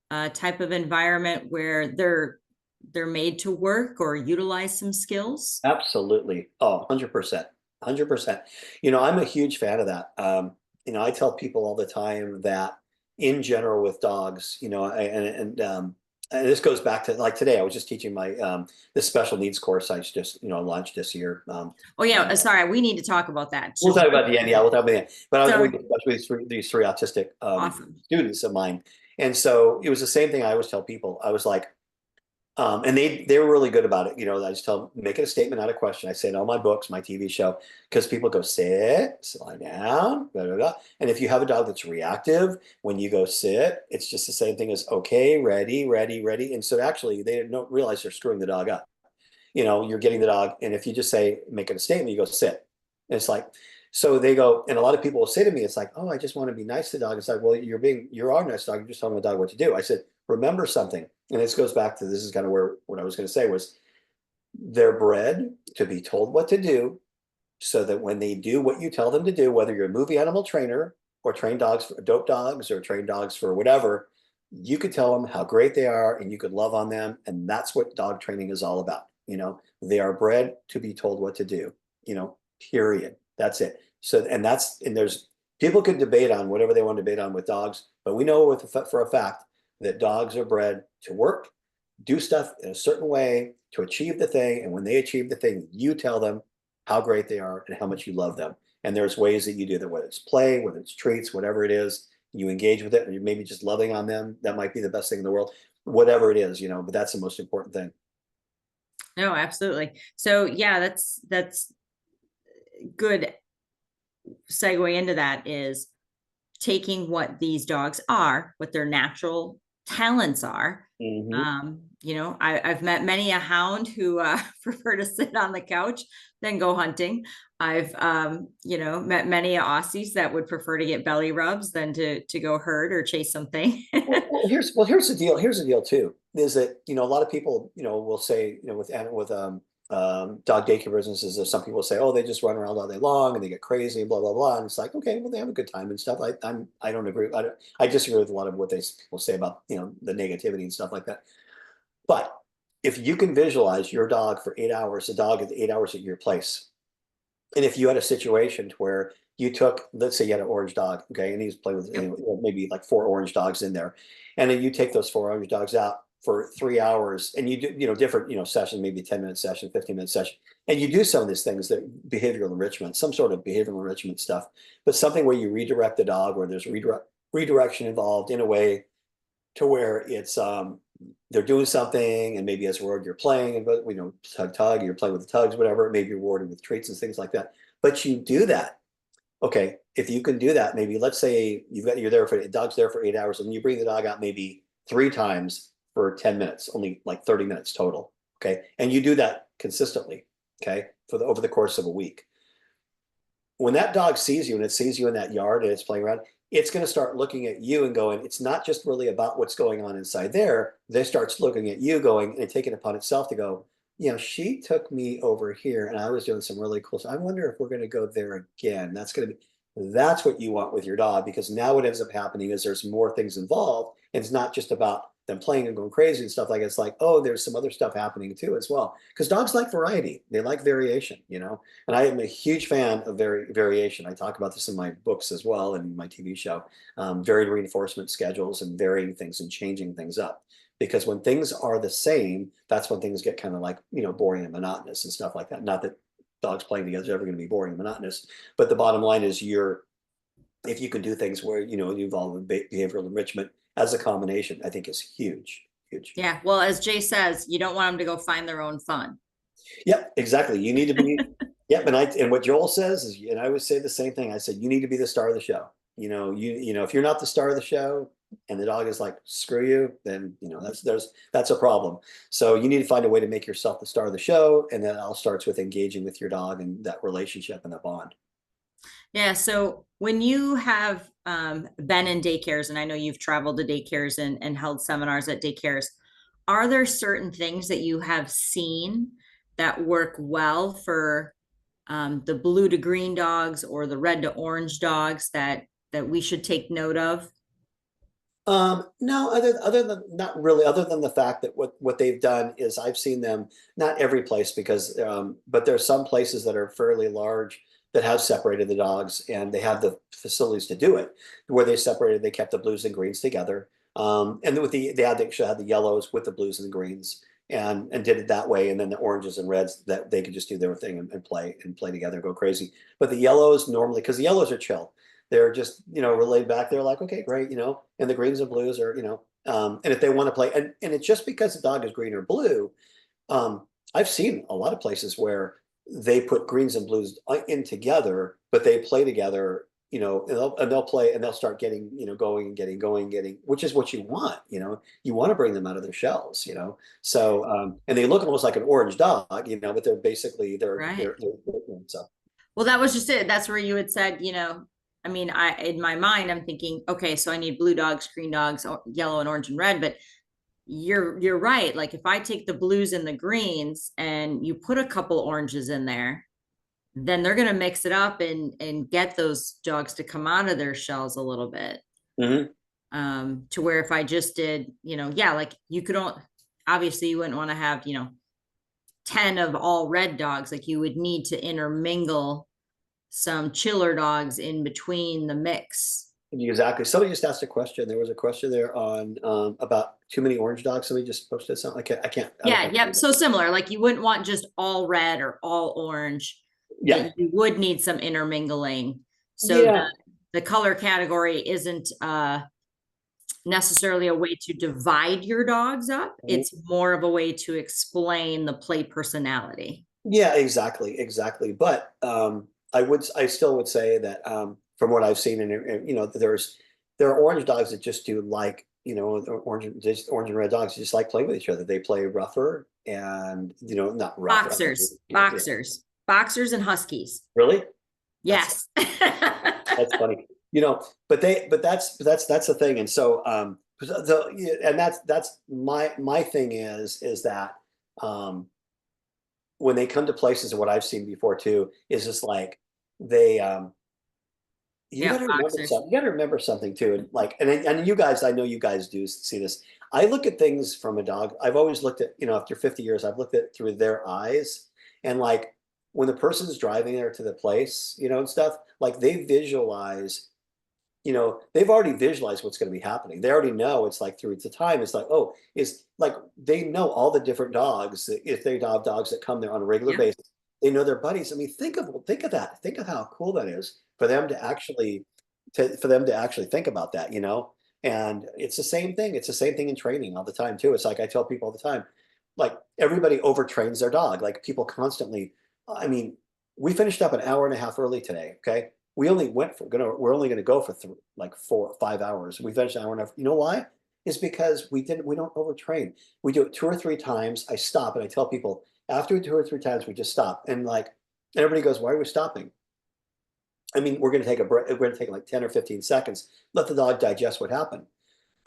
Speaker 1: type of environment where they're made to work or utilize some skills?
Speaker 2: absolutely. Oh, 100%. 100%. I'm a huge fan of that. I tell people all the time that in general with dogs, and this goes back to like today, I was just teaching my this special needs course I just launched this year.
Speaker 1: Oh yeah, sorry, we need to talk about that.
Speaker 2: We'll talk about the end. Yeah, we'll talk about the end. But I was
Speaker 1: Sorry.
Speaker 2: going to these three autistic
Speaker 1: Awesome.
Speaker 2: students of mine, and so it was the same thing I always tell people. I was like, and they were really good about it. I just tell them, make it a statement, not a question. I say in all my books, my TV show, because people go sit, lie down, blah, blah, blah. And if you have a dog that's reactive, when you go sit, it's just the same thing as okay, ready, ready, ready. And so actually, they don't realize they're screwing the dog up. You're getting the dog, and if you just say, make it a statement, you go sit. And it's like, so they go, and a lot of people will say to me, it's like, oh, I just want to be nice to the dog. It's like, well, you're our nice dog. You're just telling the dog what to do. I said, remember something. And this goes back to, this is kind of where what I was going to say was, they're bred to be told what to do so that when they do what you tell them to do, whether you're a movie animal trainer or train dogs for dope dogs or train dogs for whatever, you could tell them how great they are and you could love on them. And that's what dog training is all about. They are bred to be told what to do, period. That's it. So, and there's people can debate on whatever they want to debate on with dogs, but we know for a fact that dogs are bred to work, do stuff in a certain way to achieve the thing. And when they achieve the thing, you tell them how great they are and how much you love them. And there's ways that you do that, whether it's play, whether it's treats, whatever it is, you engage with it, or you're maybe just loving on them. That might be the best thing in the world, whatever it is, but that's the most important thing.
Speaker 1: No, absolutely. So yeah, that's good segue into that is taking what these dogs are, what their natural talents are. I've met many a hound who prefer to sit on the couch than go hunting. I've met many Aussies that would prefer to get belly rubs than to go herd or chase something.
Speaker 2: Here's the deal. Here's the deal too. Is that a lot of people will say with dog daycare businesses, there's some people say, oh, they just run around all day long and they get crazy and blah blah blah. And it's like, okay, well, they have a good time and stuff. I don't agree. I disagree with a lot of what people say about the negativity and stuff like that. But if you can visualize your dog for 8 hours, the dog is 8 hours at your place. And if you had a situation where you took, let's say you had an orange dog, okay, and he's playing with,
Speaker 1: Yep.
Speaker 2: maybe like 4 orange dogs in there, and then you take those 4 orange dogs out for 3 hours, and you do, different, sessions, maybe 10-minute session, 15-minute session, and you do some of these things, that behavioral enrichment, some sort of behavioral enrichment stuff, but something where you redirect the dog, where there's redirection involved in a way to where it's they're doing something, and maybe as a reward you're playing, and tug, you're playing with the tugs, whatever, maybe you're rewarded with treats and things like that. But you do that. Okay, if you can do that, maybe let's say you're there for, the dog's there for 8 hours, and you bring the dog out maybe 3 times for 10 minutes, only like 30 minutes total. Okay, and you do that consistently, okay, over the course of a week. When that dog sees you, and it sees you in that yard and it's playing around, it's going to start looking at you and going, it's not just really about what's going on inside there. They starts looking at you going, and taking it upon itself to go, she took me over here and I was doing some really cool stuff. I wonder if we're going to go there again. That's what you want with your dog, because now what ends up happening is there's more things involved. And it's not just about them playing and going crazy and stuff like it's like, oh, there's some other stuff happening too as well. Because dogs like variety. They like variation, and I am a huge fan of variation. I talk about this in my books as well and my TV show, varied reinforcement schedules and varying things and changing things up. Because when things are the same, that's when things get kind of like, boring and monotonous and stuff like that. Not that dogs playing together is ever going to be boring and monotonous, but the bottom line is if you can do things where, you involve behavioral enrichment as a combination, I think is huge, huge.
Speaker 1: Yeah. Well, as Jay says, you don't want them to go find their own fun.
Speaker 2: Yep, exactly. You need to be, yep. And what Joel says is, and I always say the same thing. I said, you need to be the star of the show. If you're not the star of the show and the dog is like, screw you, then, that's a problem. So you need to find a way to make yourself the star of the show. And that all starts with engaging with your dog and that relationship and that bond.
Speaker 1: Yeah. So when you have been in daycares, and I know you've traveled to daycares and held seminars at daycares, are there certain things that you have seen that work well for the blue to green dogs or the red to orange dogs that we should take note of?
Speaker 2: No, other than not really, other than the fact that what they've done is I've seen them, not every place, because but there's some places that are fairly large that have separated the dogs, and they have the facilities to do it, where they kept the blues and greens together. And they actually had the yellows with the blues and the greens, and did it that way. And then the oranges and reds, that they could just do their thing and play together, go crazy. But the yellows normally, because the yellows are chill, they're just, relayed back. They're like, okay, great, and the greens and blues are, and if they want to play, and it's just because the dog is green or blue. I've seen a lot of places where they put greens and blues in together, but they play together, and they'll play and they'll start getting, going and getting, which is what you want, you want to bring them out of their shells, so, and they look almost like an orange dog, but they're basically,
Speaker 1: Right.
Speaker 2: so.
Speaker 1: Well, that was just it. That's where you had said, I mean, in my mind, I'm thinking, okay, so I need blue dogs, green dogs, yellow and orange and red, but you're right. Like if I take the blues and the greens and you put a couple oranges in there, then they're going to mix it up and get those dogs to come out of their shells a little bit.
Speaker 2: Mhm.
Speaker 1: To where if I just did, like you could obviously you wouldn't want to have, 10 of all red dogs. Like you would need to intermingle some chiller dogs in between the mix.
Speaker 2: Exactly. Somebody just asked a question. There was a question there on about too many orange dogs. Somebody just posted something. I don't
Speaker 1: Yeah,
Speaker 2: have
Speaker 1: yep. So similar, like you wouldn't want just all red or all orange,
Speaker 2: Yeah.
Speaker 1: that you would need some intermingling. So
Speaker 2: Yeah.
Speaker 1: the color category isn't necessarily a way to divide your dogs up. It's more of a way to explain the play personality.
Speaker 2: Yeah, exactly. But I still would say that from what I've seen, and there are orange dogs that just do like, orange and red dogs just like playing with each other. They play rougher and, not rough.
Speaker 1: Boxers and huskies.
Speaker 2: Really?
Speaker 1: Yes.
Speaker 2: That's funny. But that's the thing. And so and that's my thing is that when they come to places, and what I've seen before too is just like they You
Speaker 1: Yeah,
Speaker 2: got to remember
Speaker 1: boxers.
Speaker 2: something. You got to remember something too. And like, and you guys, I know you guys do see this. I look at things from a dog. I've always looked at, after 50 years, I've looked at through their eyes. And like when the person's driving there to the place, and stuff, like they visualize, they've already visualized what's going to be happening. They already know it's like through the time. It's like, oh, it's like they know all the different dogs. If they have dogs that come there on a regular
Speaker 1: Yeah.
Speaker 2: basis, they know their buddies. I mean, think of that. Think of how cool that is for them to actually think about that. And it's the same thing. It's the same thing in training all the time too. It's like I tell people all the time, like everybody overtrains their dog. Like people constantly. I mean, we finished up an hour and a half early today. Okay, we're only gonna go for like 4 or 5 hours. We finished an hour and a half. You know why? Is because we don't overtrain. We do it 2 or 3 times. I stop and I tell people after 2 or 3 times we just stop. And like everybody goes, why are we stopping? I mean, we're gonna take a break. We're gonna take like 10 or 15 seconds, let the dog digest what happened.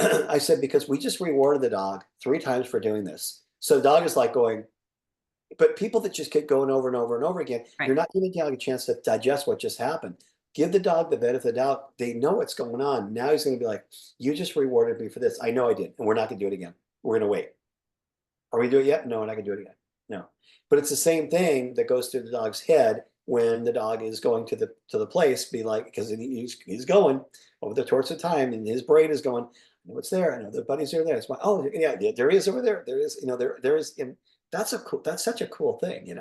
Speaker 2: I said, because we just rewarded the dog 3 times for doing this. So the dog is like going, but people that just keep going over and over and over again,
Speaker 1: Right.
Speaker 2: you're not giving the dog a chance to digest what just happened. Give the dog the benefit of the doubt. They know what's going on. Now he's going to be like, you just rewarded me for this. I know I did. And we're not going to do it again. We're going to wait. Are we doing it yet? No, we're not going to do it again. No. But it's the same thing that goes through the dog's head when the dog is going to the place, be like, because he's going over the course of time and his brain is going, I know what's there. I know the buddies are there. It's my, oh yeah, there is over there. There is, there is that's such a cool thing,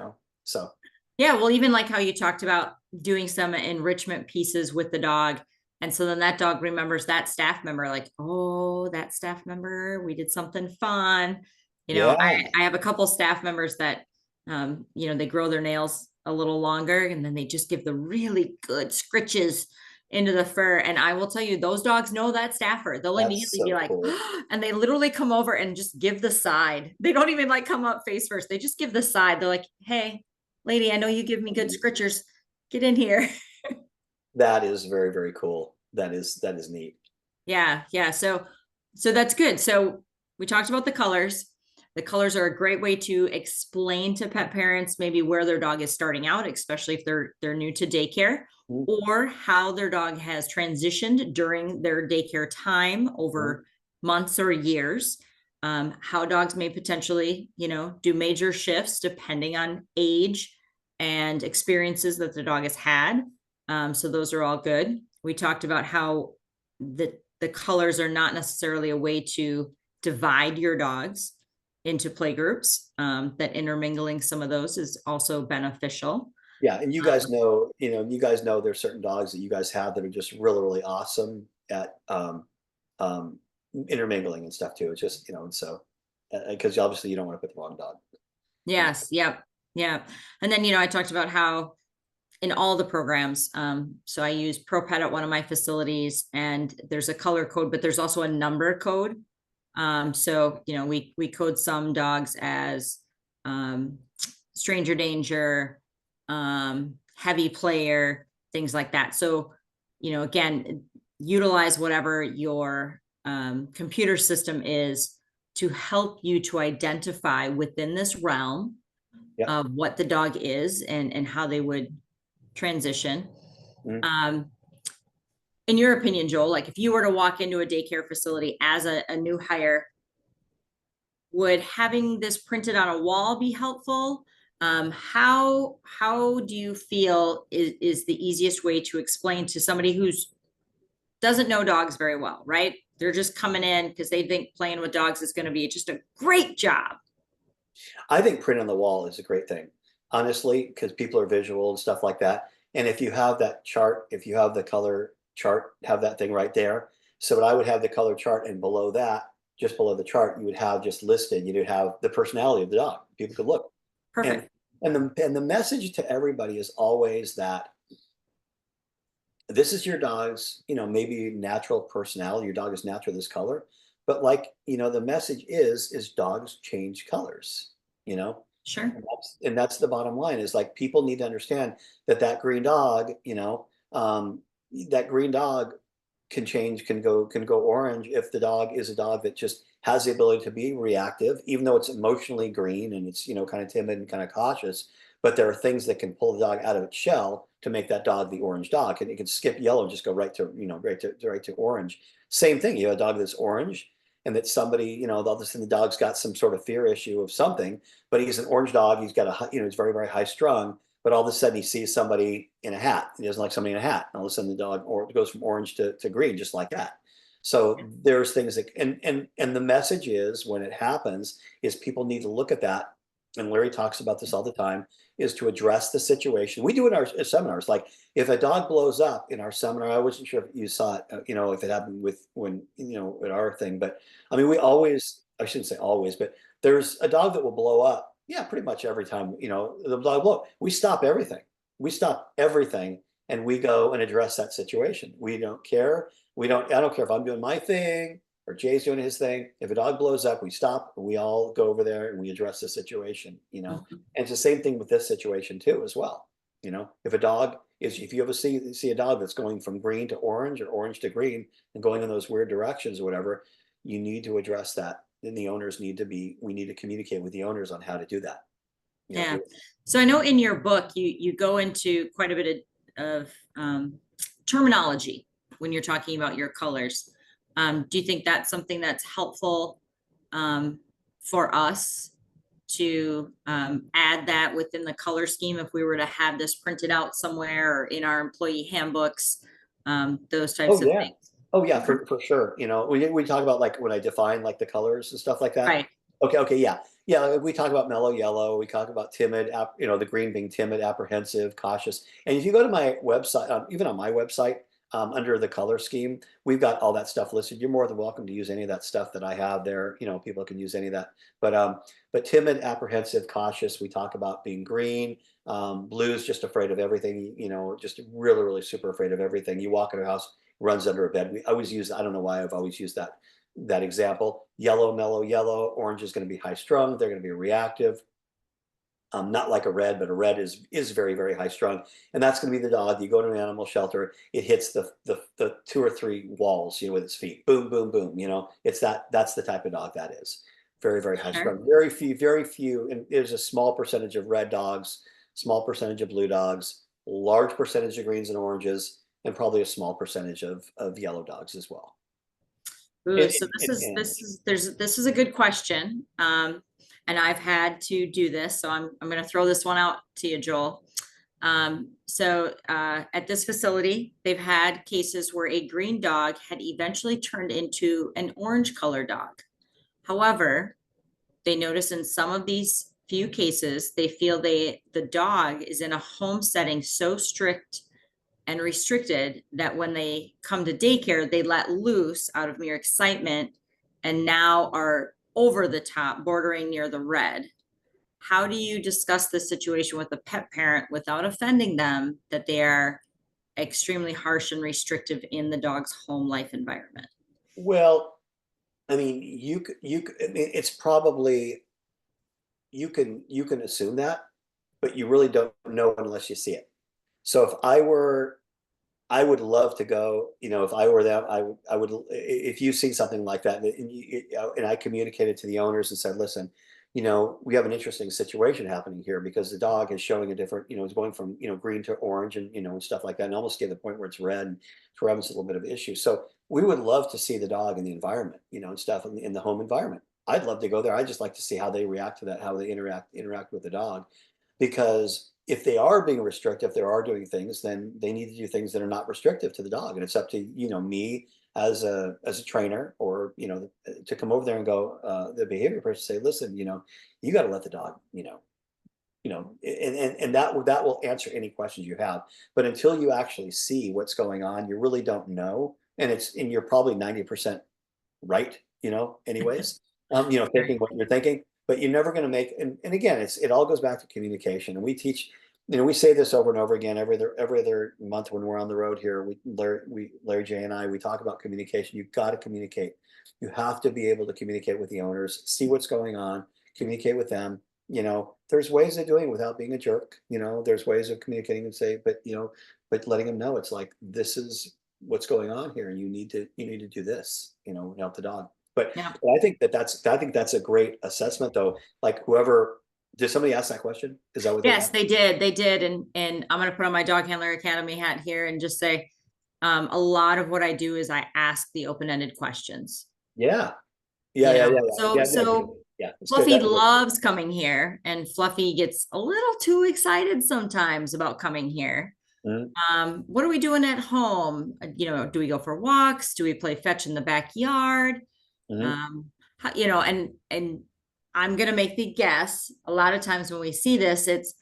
Speaker 2: So
Speaker 1: Yeah, well, even like how you talked about doing some enrichment pieces with the dog. And so then that dog remembers that staff member, like, oh, that staff member, we did something fun.
Speaker 2: yeah,
Speaker 1: I have a couple staff members that, they grow their nails a little longer and then they just give the really good scritches into the fur. And I will tell you, those dogs know that staffer. They'll
Speaker 2: that's
Speaker 1: immediately be
Speaker 2: so
Speaker 1: like,
Speaker 2: cool.
Speaker 1: and they literally come over and just give the side. They don't even like come up face first. They just give the side. They're like, hey, lady, I know you give me good scritchers. Get in here.
Speaker 2: That is very, very cool. That is neat.
Speaker 1: Yeah, yeah. So that's good. So we talked about the colors. The colors are a great way to explain to pet parents maybe where their dog is starting out, especially if they're new to daycare, or how their dog has transitioned during their daycare time over months or years. How dogs may potentially, do major shifts depending on age and experiences that the dog has had. So those are all good. We talked about how the colors are not necessarily a way to divide your dogs into play groups. That intermingling some of those is also beneficial.
Speaker 2: Yeah, and you guys know there's certain dogs that you guys have that are just really, really awesome at um, intermingling and stuff too. It's just, and so because obviously you don't want to put the wrong dog.
Speaker 1: Yes, yep, yeah. And then, I talked about how in all the programs, so I use ProPet at one of my facilities, and there's a color code, but there's also a number code. So we code some dogs as stranger danger, heavy player, things like that. So again, utilize whatever your computer system is to help you to identify within this realm
Speaker 2: Yeah.
Speaker 1: of what the dog is and how they would transition.
Speaker 2: Mhm.
Speaker 1: In your opinion, Joel, like if you were to walk into a daycare facility as a new hire, would having this printed on a wall be helpful? How do you feel is the easiest way to explain to somebody who's doesn't know dogs very well, right? They're just coming in because they think playing with dogs is going to be just a great job.
Speaker 2: I think print on the wall is a great thing, honestly, because people are visual and stuff like that. And if you have that chart, if you have the color chart, have that thing right there. So what I would have the color chart, and below that, just below the chart, you would have just listed, you would have the personality of the dog. People could look. And
Speaker 1: Perfect.
Speaker 2: and the message to everybody is always that this is your dog's, maybe natural personality. Your dog is natural this color. But like, the message is dogs change colors, you know?
Speaker 1: Sure.
Speaker 2: And that's the bottom line is like people need to understand that green dog, that green dog can go orange if the dog is a dog that just has the ability to be reactive, even though it's emotionally green and it's kind of timid and kind of cautious. But there are things that can pull the dog out of its shell to make that dog the orange dog. And it can skip yellow and just go right to, right to orange. Same thing. You have a dog that's orange, and that somebody, all of a sudden the dog's got some sort of fear issue of something, but he's an orange dog. He's got he's very, very high strung, but all of a sudden he sees somebody in a hat. He doesn't like somebody in a hat. And all of a sudden the dog goes from orange to green, just like that. So there's things that, and the message is, when it happens, is people need to look at that. And Larry talks about this all the time, is to address the situation. We do it in our seminars. Like, if a dog blows up in our seminar, I wasn't sure if you saw it, if it happened at our thing, but I mean, I shouldn't say always, but there's a dog that will blow up. Yeah, pretty much every time, the dog blow. We stop everything. And we go and address that situation. We don't care. I don't care if I'm doing my thing or Jay's doing his thing. If a dog blows up, we stop and we all go over there and we address the situation, And it's the same thing with this situation too, as well. If you ever see a dog that's going from green to orange or orange to green and going in those weird directions or whatever, you need to address that. And we need to communicate with the owners on how to do that.
Speaker 1: Yeah. So I know in your book, you go into quite a bit of terminology when you're talking about your colors. Do you think that's something that's helpful for us to add that within the color scheme if we were to have this printed out somewhere or in our employee handbooks, those types of things?
Speaker 2: Oh yeah, for sure. We talk about, like, when I define, like, the colors and stuff like that.
Speaker 1: Right.
Speaker 2: Okay, yeah. Yeah, we talk about mellow yellow, we talk about timid, the green being timid, apprehensive, cautious. And if you go to my website, even on my website, under the color scheme, we've got all that stuff listed. You're more than welcome to use any of that stuff that I have there. People can use any of that. But timid, apprehensive, cautious, we talk about being green. Blue's just afraid of everything, just really, really super afraid of everything. You walk in a house, runs under a bed. We always use, I don't know why I've always used that example. Yellow, mellow yellow. Orange is going to be high strung. They're going to be reactive. Not like a red, but a red is very, very high strung. And that's going to be the dog. You go to an animal shelter, it hits the 2 or 3 walls, with its feet. Boom, boom, boom. That's the type of dog that is. Very, very high strung. Very few. And there's a small percentage of red dogs, small percentage of blue dogs, large percentage of greens and oranges, and probably a small percentage of yellow dogs as well.
Speaker 1: Ooh, so this is a good question. And I've had to do this, so I'm going to throw this one out to you, Joel. At this facility, they've had cases where a green dog had eventually turned into an orange color dog. However, they notice in some of these few cases, they feel the dog is in a home setting so strict and restricted that when they come to daycare, they let loose out of mere excitement and now are over the top, bordering near the red. How do you discuss this situation with a pet parent without offending them that they are extremely harsh and restrictive in the dog's home life environment?
Speaker 2: Well, I mean, it's probably, you can assume that, but you really don't know unless you see it. So if I would love to go, if I were them, I would, if you see something like that, and I communicated to the owners and said, listen, we have an interesting situation happening here because the dog is showing a different, it's going from, green to orange and stuff like that, and almost get to the point where it's red, and we're having a little bit of an issue. So we would love to see the dog in the environment, and stuff in the home environment. I'd love to go there. I just like to see how they react to that, how they interact with the dog, because if they are being restrictive, if they are doing things, then they need to do things that are not restrictive to the dog. And it's up to, me as a trainer, or, to come over there and go, the behavior person, say, listen, you got to let the dog, and that will answer any questions you have. But until you actually see what's going on, you really don't know. And you're probably 90% right, anyways, thinking what you're thinking. But you're never going to make, and again, it all goes back to communication. And we teach, we say this over and over again, every other month when we're on the road here, Larry J and I, we talk about communication. You've got to communicate. You have to be able to communicate with the owners, see what's going on, communicate with them. There's ways of doing it without being a jerk. There's ways of communicating and say, but letting them know it's like, this is what's going on here, and you need to do this, help the dog. But I think that's a great assessment, though. Like, whoever Did somebody ask that question? Is that what they
Speaker 1: Yes,
Speaker 2: asked?
Speaker 1: they did. They did. And I'm going to put on my Dog Handler Academy hat here and just say, a lot of what I do is I ask the open-ended questions,
Speaker 2: Yeah. Yeah,
Speaker 1: you
Speaker 2: yeah,
Speaker 1: know?
Speaker 2: yeah,
Speaker 1: So,
Speaker 2: yeah, yeah, yeah,
Speaker 1: so
Speaker 2: yeah. It's good.
Speaker 1: Fluffy
Speaker 2: That's a good.
Speaker 1: loves coming here, and Fluffy gets a little too excited sometimes about coming here.
Speaker 2: Mhm,
Speaker 1: What are we doing at home? Do we go for walks? Do we play fetch in the backyard?
Speaker 2: mhm.
Speaker 1: And I'm gonna make the guess. A lot of times when we see this, it's,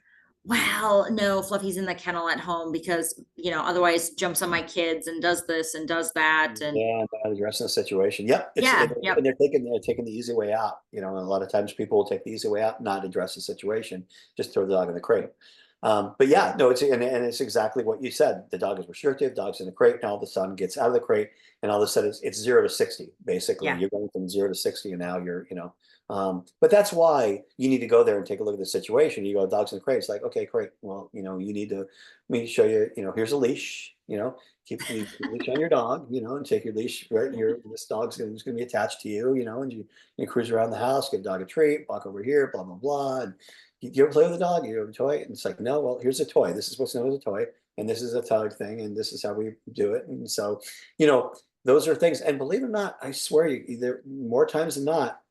Speaker 1: well, no, Fluffy's in the kennel at home because otherwise jumps on my kids and does this and does that. And
Speaker 2: Yeah, not addressing the situation. Yep,
Speaker 1: yeah,
Speaker 2: and
Speaker 1: yep,
Speaker 2: they're taking the easy way out. A lot of times people will take the easy way out, not address the situation, just throw the dog in the crate. But yeah, no, and it's exactly what you said. The dog is restrictive, dog's in the crate, and all of a sudden gets out of the crate, and all of a sudden it's 0 to 60. Basically,
Speaker 1: yeah,
Speaker 2: you're going from 0 to 60, and now but that's why you need to go there and take a look at the situation. You go, dog's in the crate. It's like, okay, great. Well, you need to, me show you, here's a leash. Keep the leash on your dog, and take your leash, right? This dog's gonna be attached to you, and you cruise around the house, give the dog a treat, walk over here, blah, blah, blah. And you ever play with a dog? You have a toy? And it's like, no, well, here's a toy. This is what's known as a toy, and this is a tug thing, and this is how we do it. And so, those are things. And believe it or not, I swear you, either more times than not,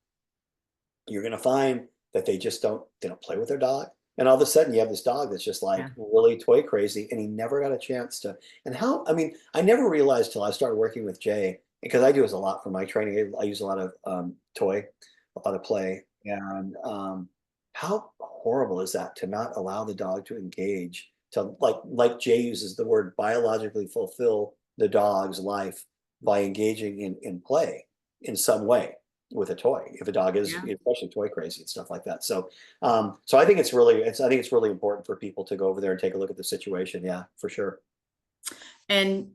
Speaker 2: you're going to find that they don't play with their dog. And all of a sudden you have this dog that's just like
Speaker 1: yeah,
Speaker 2: really toy crazy, and he never got a chance to. And how, I mean, I never realized till I started working with Jay, because I do this a lot for my training. I use a lot of toy, a lot of play. And how horrible is that to not allow the dog to engage, to like Jay uses the word, biologically fulfill the dog's life by engaging in play in some way with a toy, if a dog is
Speaker 1: yeah.
Speaker 2: especially toy crazy and stuff like that. So I think it's really important for people to go over there and take a look at the situation. Yeah, for sure.
Speaker 1: And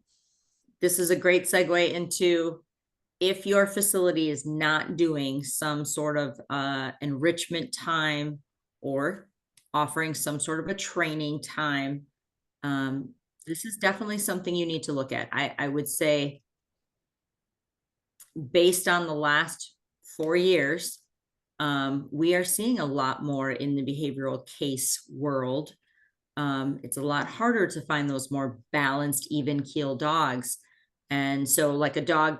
Speaker 1: this is a great segue into, if your facility is not doing some sort of enrichment time or offering some sort of a training time, this is definitely something you need to look at. I would say, based on the last 4 years, we are seeing a lot more in the behavioral case world. It's a lot harder to find those more balanced, even keel dogs. And so, like a dog,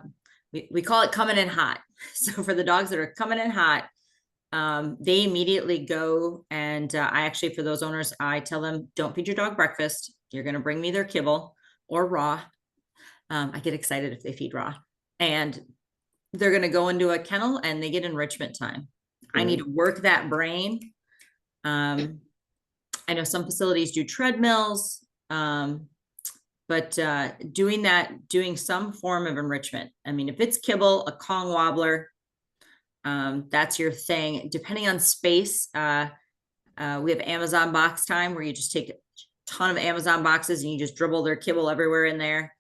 Speaker 1: we call it coming in hot. So for the dogs that are coming in hot, they immediately go, and I actually, for those owners, I tell them, don't feed your dog breakfast. You're going to bring me their kibble or raw. I get excited if they feed raw. And they're going to go into a kennel and they get enrichment time. I need
Speaker 2: Mhm.
Speaker 1: to work that brain. I know some facilities do treadmills, but doing some form of enrichment. I mean, if it's kibble, a Kong wobbler, that's your thing. Depending on space, we have Amazon box time, where you just take a ton of Amazon boxes and you just dribble their kibble everywhere in there.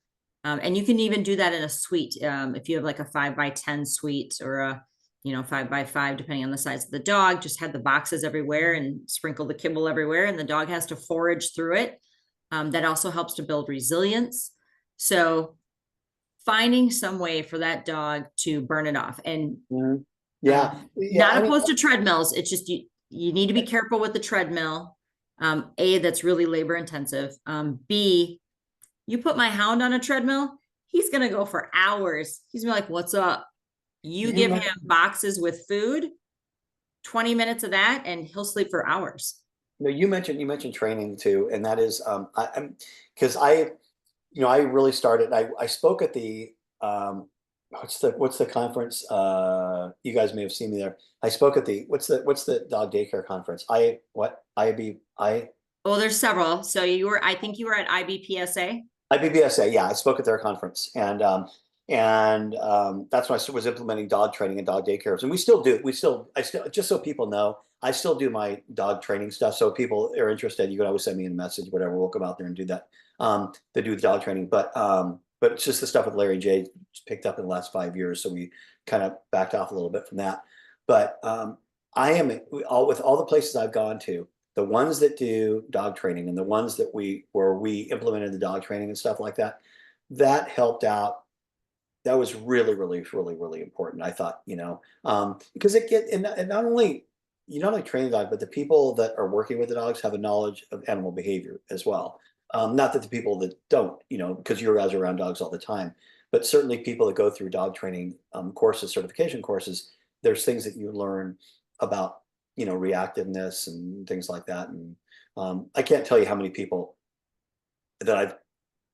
Speaker 1: And you can even do that in a suite. If you have like a 5x10 suite, or a 5x5, depending on the size of the dog, just have the boxes everywhere and sprinkle the kibble everywhere, and the dog has to forage through it. That also helps to build resilience. So finding some way for that dog to burn it off. And
Speaker 2: Mhm. Yeah, yeah.
Speaker 1: not
Speaker 2: I mean,
Speaker 1: opposed to treadmills. It's just, you need to be careful with the treadmill. A, that's really labor intensive. B, you put my hound on a treadmill, he's gonna go for hours. He's gonna be like, what's up? You
Speaker 2: you
Speaker 1: give him
Speaker 2: mentioned,
Speaker 1: boxes with food, 20 minutes of that, and he'll sleep for hours.
Speaker 2: no, you mentioned training too, and that is, I'm because I really started. I spoke at the what's the conference? You guys may have seen me there. I spoke at the what's the dog daycare conference? I
Speaker 1: Well, there's several. So I think you were at IBPSA.
Speaker 2: IBBSA. Yeah, I spoke at their conference, and that's when I was implementing dog training and dog daycares, and we still do. I still, just so people know, I still do my dog training stuff. So if people are interested, you can always send me a message, whatever. We'll come out there and do that. To do the dog training, but it's just the stuff with Larry J picked up in the last 5 years, so we kind of backed off a little bit from that. But I am with all the places I've gone to, the ones that do dog training and the ones where we implemented the dog training and stuff like that, that helped out. That was really, really, really, really important. I thought, because and not only you not only train the dog, but the people that are working with the dogs have a knowledge of animal behavior as well. Not that the people that don't, because you guys are around dogs all the time, but certainly people that go through dog training courses, certification courses, there's things that you learn about, reactiveness and things like that. And I can't tell you how many people that I've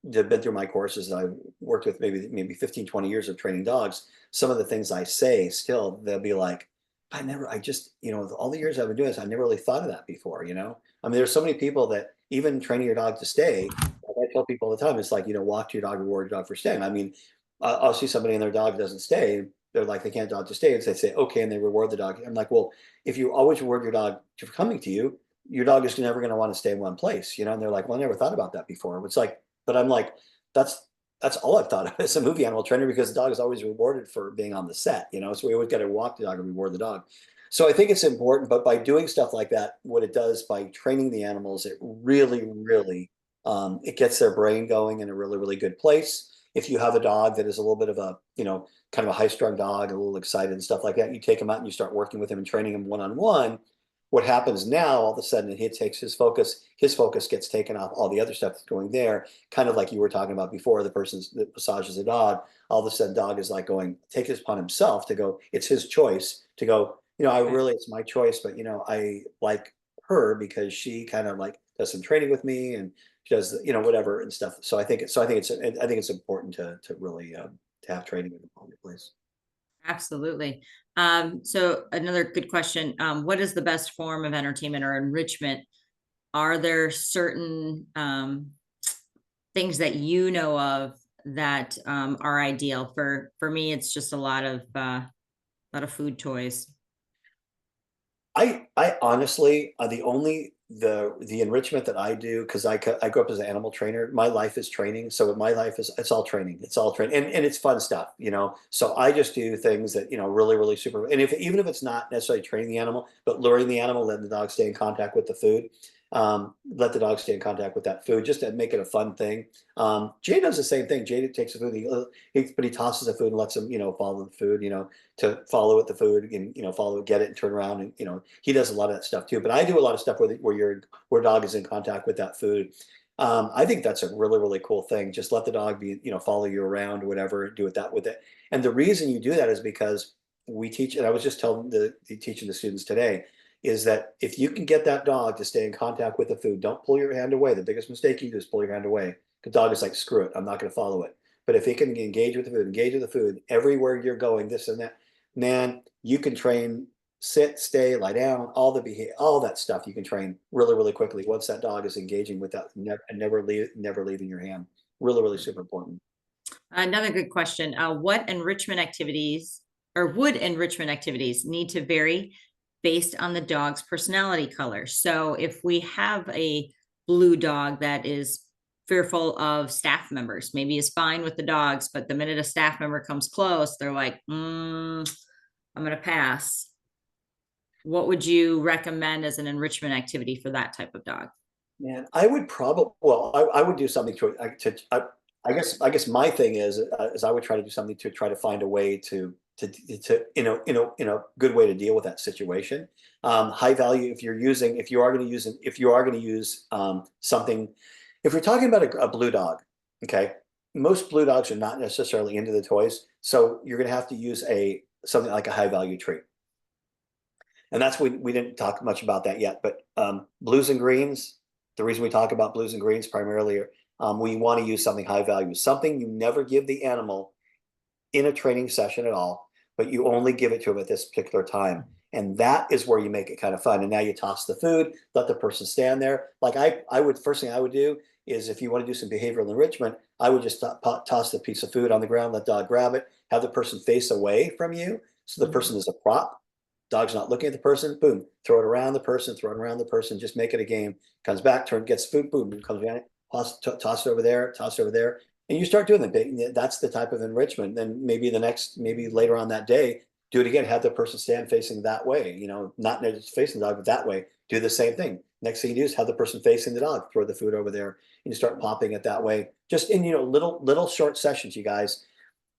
Speaker 2: that have been through my courses that I've worked with maybe 15, 20 years of training dogs. Some of the things I say still, they'll be like, I just, all the years I've been doing this, I never really thought of that before. I mean, there's so many people that even training your dog to stay, like I tell people all the time, it's like, walk to your dog, reward your dog for staying. I mean, I'll see somebody and their dog doesn't stay. They're like, they can't dog to stay. And so they say, okay. And they reward the dog. I'm like, well, if you always reward your dog for coming to you, your dog is never going to want to stay in one place, and they're like, well, I never thought about that before. It's like, but I'm like, that's all I've thought of as a movie animal trainer, because the dog is always rewarded for being on the set, so we always got to walk the dog and reward the dog. So I think it's important, but by doing stuff like that, what it does by training the animals, it really, really, it gets their brain going in a really, really good place. If you have a dog that is a little bit of a, kind of a high-strung dog, a little excited and stuff like that, you take him out and you start working with him and training him one-on-one. What happens now, all of a sudden, he takes his focus gets taken off all the other stuff that's going there, kind of like you were talking about before, the person that massages a dog, all of a sudden dog is like going, take this upon himself to go, it's his choice to go, it's my choice, but I like her because she kind of like does some training with me and she does, whatever and stuff. So I think it's important to really to have training in the place.
Speaker 1: Absolutely. So another good question. What is the best form of entertainment or enrichment? Are there certain things that you know of that are ideal? For me, it's just a lot of food toys.
Speaker 2: I honestly, the enrichment that I do, because I grew up as an animal trainer. My life is training, so my life is it's all training. It's all training, and it's fun stuff. So I just do things that really, really super. And even if it's not necessarily training the animal, but luring the animal, letting the dog stay in contact with the food, let the dog stay in contact with that food, just to make it a fun thing. Jay does the same thing. Jay takes the food, but he tosses the food and lets him, follow the food, to follow with the food and follow it, get it, and turn around, and he does a lot of that stuff too. But I do a lot of stuff where dog is in contact with that food. I think that's a really, really cool thing. Just let the dog be, follow you around, whatever, do it that with it. And the reason you do that is because we teach, and I was just teaching the students today, is that if you can get that dog to stay in contact with the food, don't pull your hand away. The biggest mistake you do is pull your hand away. The dog is like, screw it, I'm not going to follow it. But if it can engage with the food, everywhere you're going, this and that, man, you can train sit, stay, lie down, all that stuff you can train really, really quickly once that dog is engaging with that and never leaving your hand. Really, really super important.
Speaker 1: Another good question. What enrichment activities or would enrichment activities need to vary based on the dog's personality color? So if we have a blue dog that is fearful of staff members, maybe is fine with the dogs, but the minute a staff member comes close, they're like, I'm going to pass. What would you recommend as an enrichment activity for that type of dog?
Speaker 2: Man, I would probably, I would do something I guess my thing is I would try to do something to try to find a way to good way to deal with that situation. High value, if you are going to use something, if we're talking about a blue dog, okay, most blue dogs are not necessarily into the toys, so you're going to have to use something like a high value treat. And that's we didn't talk much about that yet, but blues and greens. The reason we talk about blues and greens primarily, we want to use something high value, something you never give the animal in a training session at all, but you only give it to them at this particular time. And that is where you make it kind of fun. And now you toss the food, let the person stand there. Like first thing I would do is, if you want to do some behavioral enrichment, I would just toss the piece of food on the ground, let dog grab it, have the person face away from you. So the person is a prop. Dog's not looking at the person, boom, throw it around the person, just make it a game. Comes back, gets food, boom, comes behind it, toss it over there. And you start doing that. That's the type of enrichment. Then maybe later on that day, do it again, have the person stand facing that way, not just facing the dog, but that way. Do the same thing. Next thing you do is have the person facing the dog, throw the food over there, and you start popping it that way. Just in, little short sessions, you guys,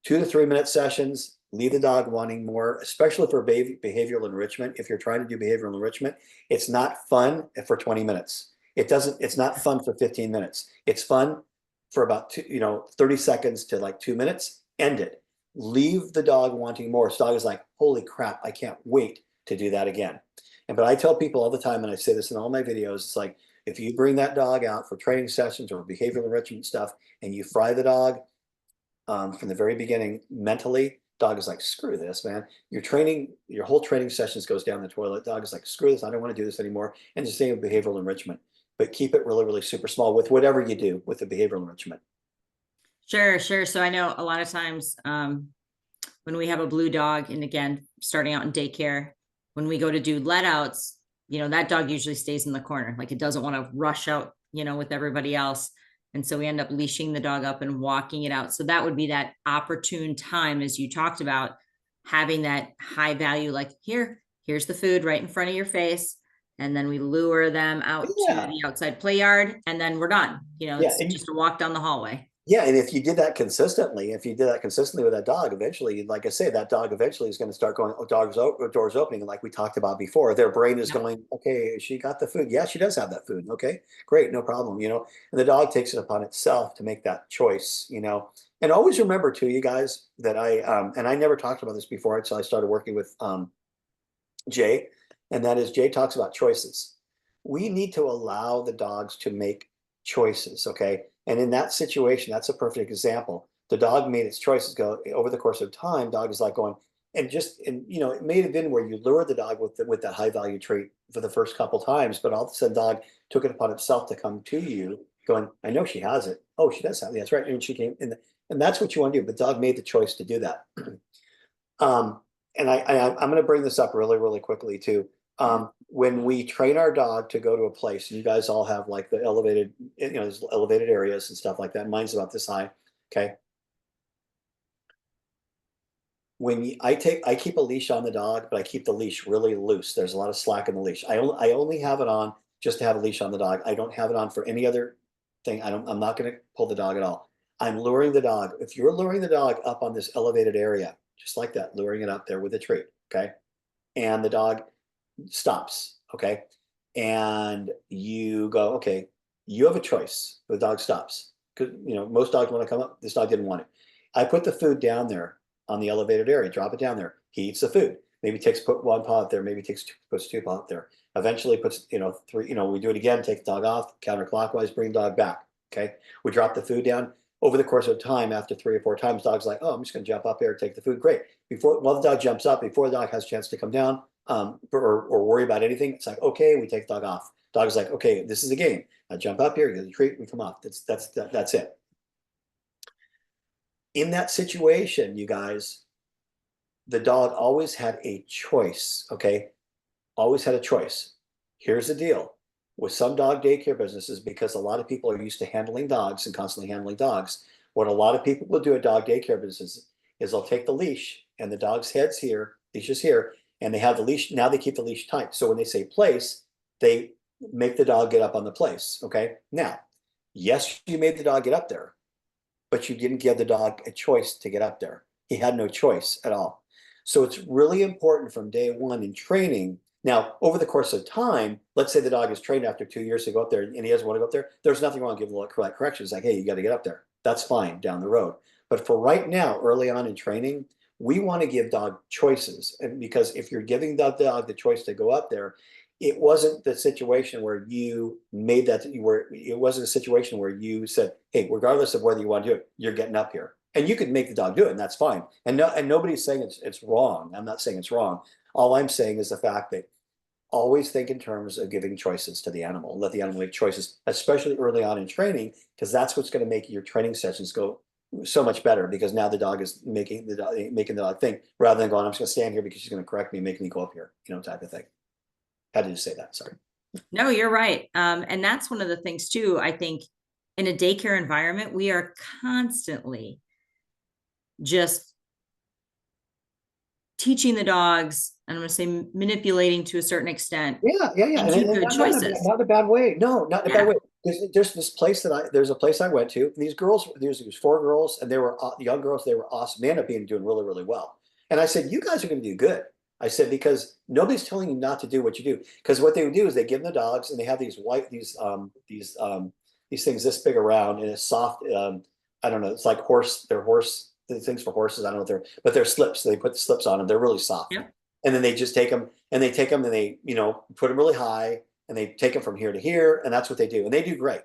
Speaker 2: 2 to 3 minute sessions. leave the dog wanting more, especially for behavioral enrichment. If you're trying to do behavioral enrichment, it's not fun for 20 minutes. It's not fun for 15 minutes. It's fun for about 30 seconds to like 2 minutes, end it. Leave the dog wanting more. So dog is like, holy crap, I can't wait to do that again. But I tell people all the time, and I say this in all my videos, it's like, if you bring that dog out for training sessions or behavioral enrichment stuff, and you fry the dog from the very beginning mentally, dog is like, screw this, man. Your whole training sessions goes down the toilet. Dog is like, screw this, I don't want to do this anymore. And the same with behavioral enrichment. But keep it really, really super small with whatever you do with the behavioral enrichment.
Speaker 1: Sure, sure. So I know a lot of times when we have a blue dog, and again, starting out in daycare, when we go to do let outs, that dog usually stays in the corner. Like it doesn't want to rush out, with everybody else. And so we end up leashing the dog up and walking it out. So that would be that opportune time, as you talked about, having that high value, like here's the food right in front of your face. And then we lure them out to
Speaker 2: Yeah.
Speaker 1: the outside play yard, and then we're done.
Speaker 2: Yeah.
Speaker 1: It's just a walk down the hallway.
Speaker 2: Yeah, and if you did that consistently, with that dog, eventually, like I say, that dog eventually is going to start going, oh, doors opening, and like we talked about before, their brain is going, okay, she got the food. Yeah, she does have that food. Okay, great, no problem, And the dog takes it upon itself to make that choice, And always remember too, you guys, that I never talked about this before until I started working with Jay, and that is Jay talks about choices. We need to allow the dogs to make choices, okay? And in that situation, that's a perfect example. The dog made its choices go over the course of time. Dog is like going, and it may have been where you lured the dog with that high value trait for the first couple times, but all of a sudden, dog took it upon itself to come to you, going, I know she has it. Oh, she does have it. That's right. And she came in, and that's what you want to do. But dog made the choice to do that. And I'm going to bring this up really, really quickly too. When we train our dog to go to a place, you guys all have like the elevated, there's elevated areas and stuff like that. Mine's about this high. Okay. I keep a leash on the dog, but I keep the leash really loose. There's a lot of slack in the leash. I only have it on just to have a leash on the dog. I don't have it on for any other thing. I'm not going to pull the dog at all. I'm luring the dog. If you're luring the dog up on this elevated area, just like that, luring it up there with a treat. Okay. And the dog stops, okay? And you go, okay, you have a choice. The dog stops. Because, most dogs want to come up. This dog didn't want it. I put the food down there on the elevated area, drop it down there. He eats the food. Maybe put one paw up there, maybe puts two paws up there. Eventually puts, three, we do it again, take the dog off, counterclockwise, bring the dog back, okay? We drop the food down. Over the course of time, after 3 or 4 times, dog's like, oh, I'm just going to jump up here and take the food. Great. While the dog jumps up, before the dog has a chance to come down, or worry about anything, it's like, okay, we take the dog off. Dog is like, okay, this is a game. I jump up here, get a treat, we come off. That's it. In that situation, you guys, the dog always had a choice, okay? Always had a choice. Here's the deal. With some dog daycare businesses, because a lot of people are used to handling dogs and constantly handling dogs, what a lot of people will do at dog daycare businesses is they'll take the leash and the dog's head's here, leash is here, and they have the leash. Now they keep the leash tight. So when they say place, they make the dog get up on the place, okay? Now, yes, you made the dog get up there, but you didn't give the dog a choice to get up there. He had no choice at all. So it's really important from day one in training. Now, over the course of time, let's say the dog is trained after 2 years to go up there and he doesn't want to go up there. There's nothing wrong with giving a little correction. It's like, hey, you got to get up there. That's fine down the road. But for right now, early on in training, we want to give dog choices. And because if you're giving the dog the choice to go up there, it wasn't the situation where you made that, it wasn't a situation where you said, hey, regardless of whether you want to do it, you're getting up here. And you can make the dog do it, and that's fine. And nobody's saying it's wrong. I'm not saying it's wrong. All I'm saying is the fact that always think in terms of giving choices to the animal. Let the animal make choices, especially early on in training, because that's what's going to make your training sessions go so much better, because now the dog is making the dog think, rather than going, I'm just going to stand here because she's going to correct me and make me go up here, type of thing. How did you say that? Sorry.
Speaker 1: No, you're right. And that's one of the things too, I think in a daycare environment, we are constantly just teaching the dogs, and I'm going to say manipulating to a certain extent.
Speaker 2: Yeah.
Speaker 1: Into good choices.
Speaker 2: Not a bad way. No, not in a bad way. There's this place there's a place I went to. These girls, there's 4 girls, and they were young girls. They were awesome. They ended up doing really, really well. And I said, you guys are going to do good. I said, because nobody's telling you not to do what you do. Because what they would do is they give them the dogs, and they have these things this big around, and it's soft. I don't know. It's like they're horse things for horses. I don't know if but they're slips. They put the slips on them. They're really soft.
Speaker 1: Yeah.
Speaker 2: And then they just take them and they, put them really high, and they take them from here to here. And that's what they do. And they do great.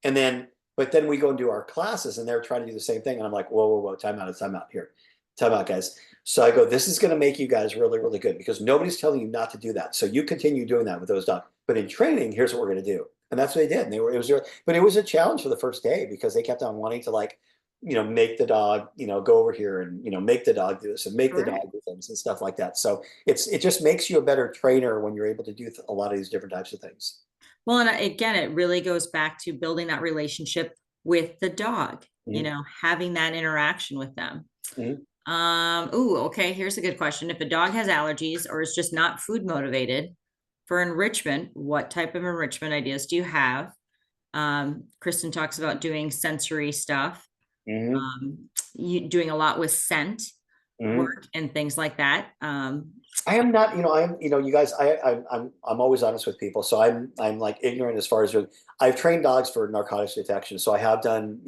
Speaker 2: But then we go and do our classes, and they're trying to do the same thing. And I'm like, whoa, whoa, whoa, time out here. Time out, guys. So I go, this is going to make you guys really, really good, because nobody's telling you not to do that. So you continue doing that with those dogs. But in training, here's what we're going to do. And that's what they did. And but it was a challenge for the first day, because they kept on wanting to make the dog, go over here and, make the dog do this and make the dog do things and stuff like that. So it just makes you a better trainer when you're able to do a lot of these different types of things.
Speaker 1: Well, and again, it really goes back to building that relationship with the dog, having that interaction with them. Okay. Here's a good question. If a dog has allergies or is just not food motivated for enrichment, what type of enrichment ideas do you have? Kristen talks about doing sensory stuff. You doing a lot with scent work and things like that.
Speaker 2: I am not, you guys, I'm always honest with people. So I'm like ignorant as far as I've trained dogs for narcotics detection. So I have done,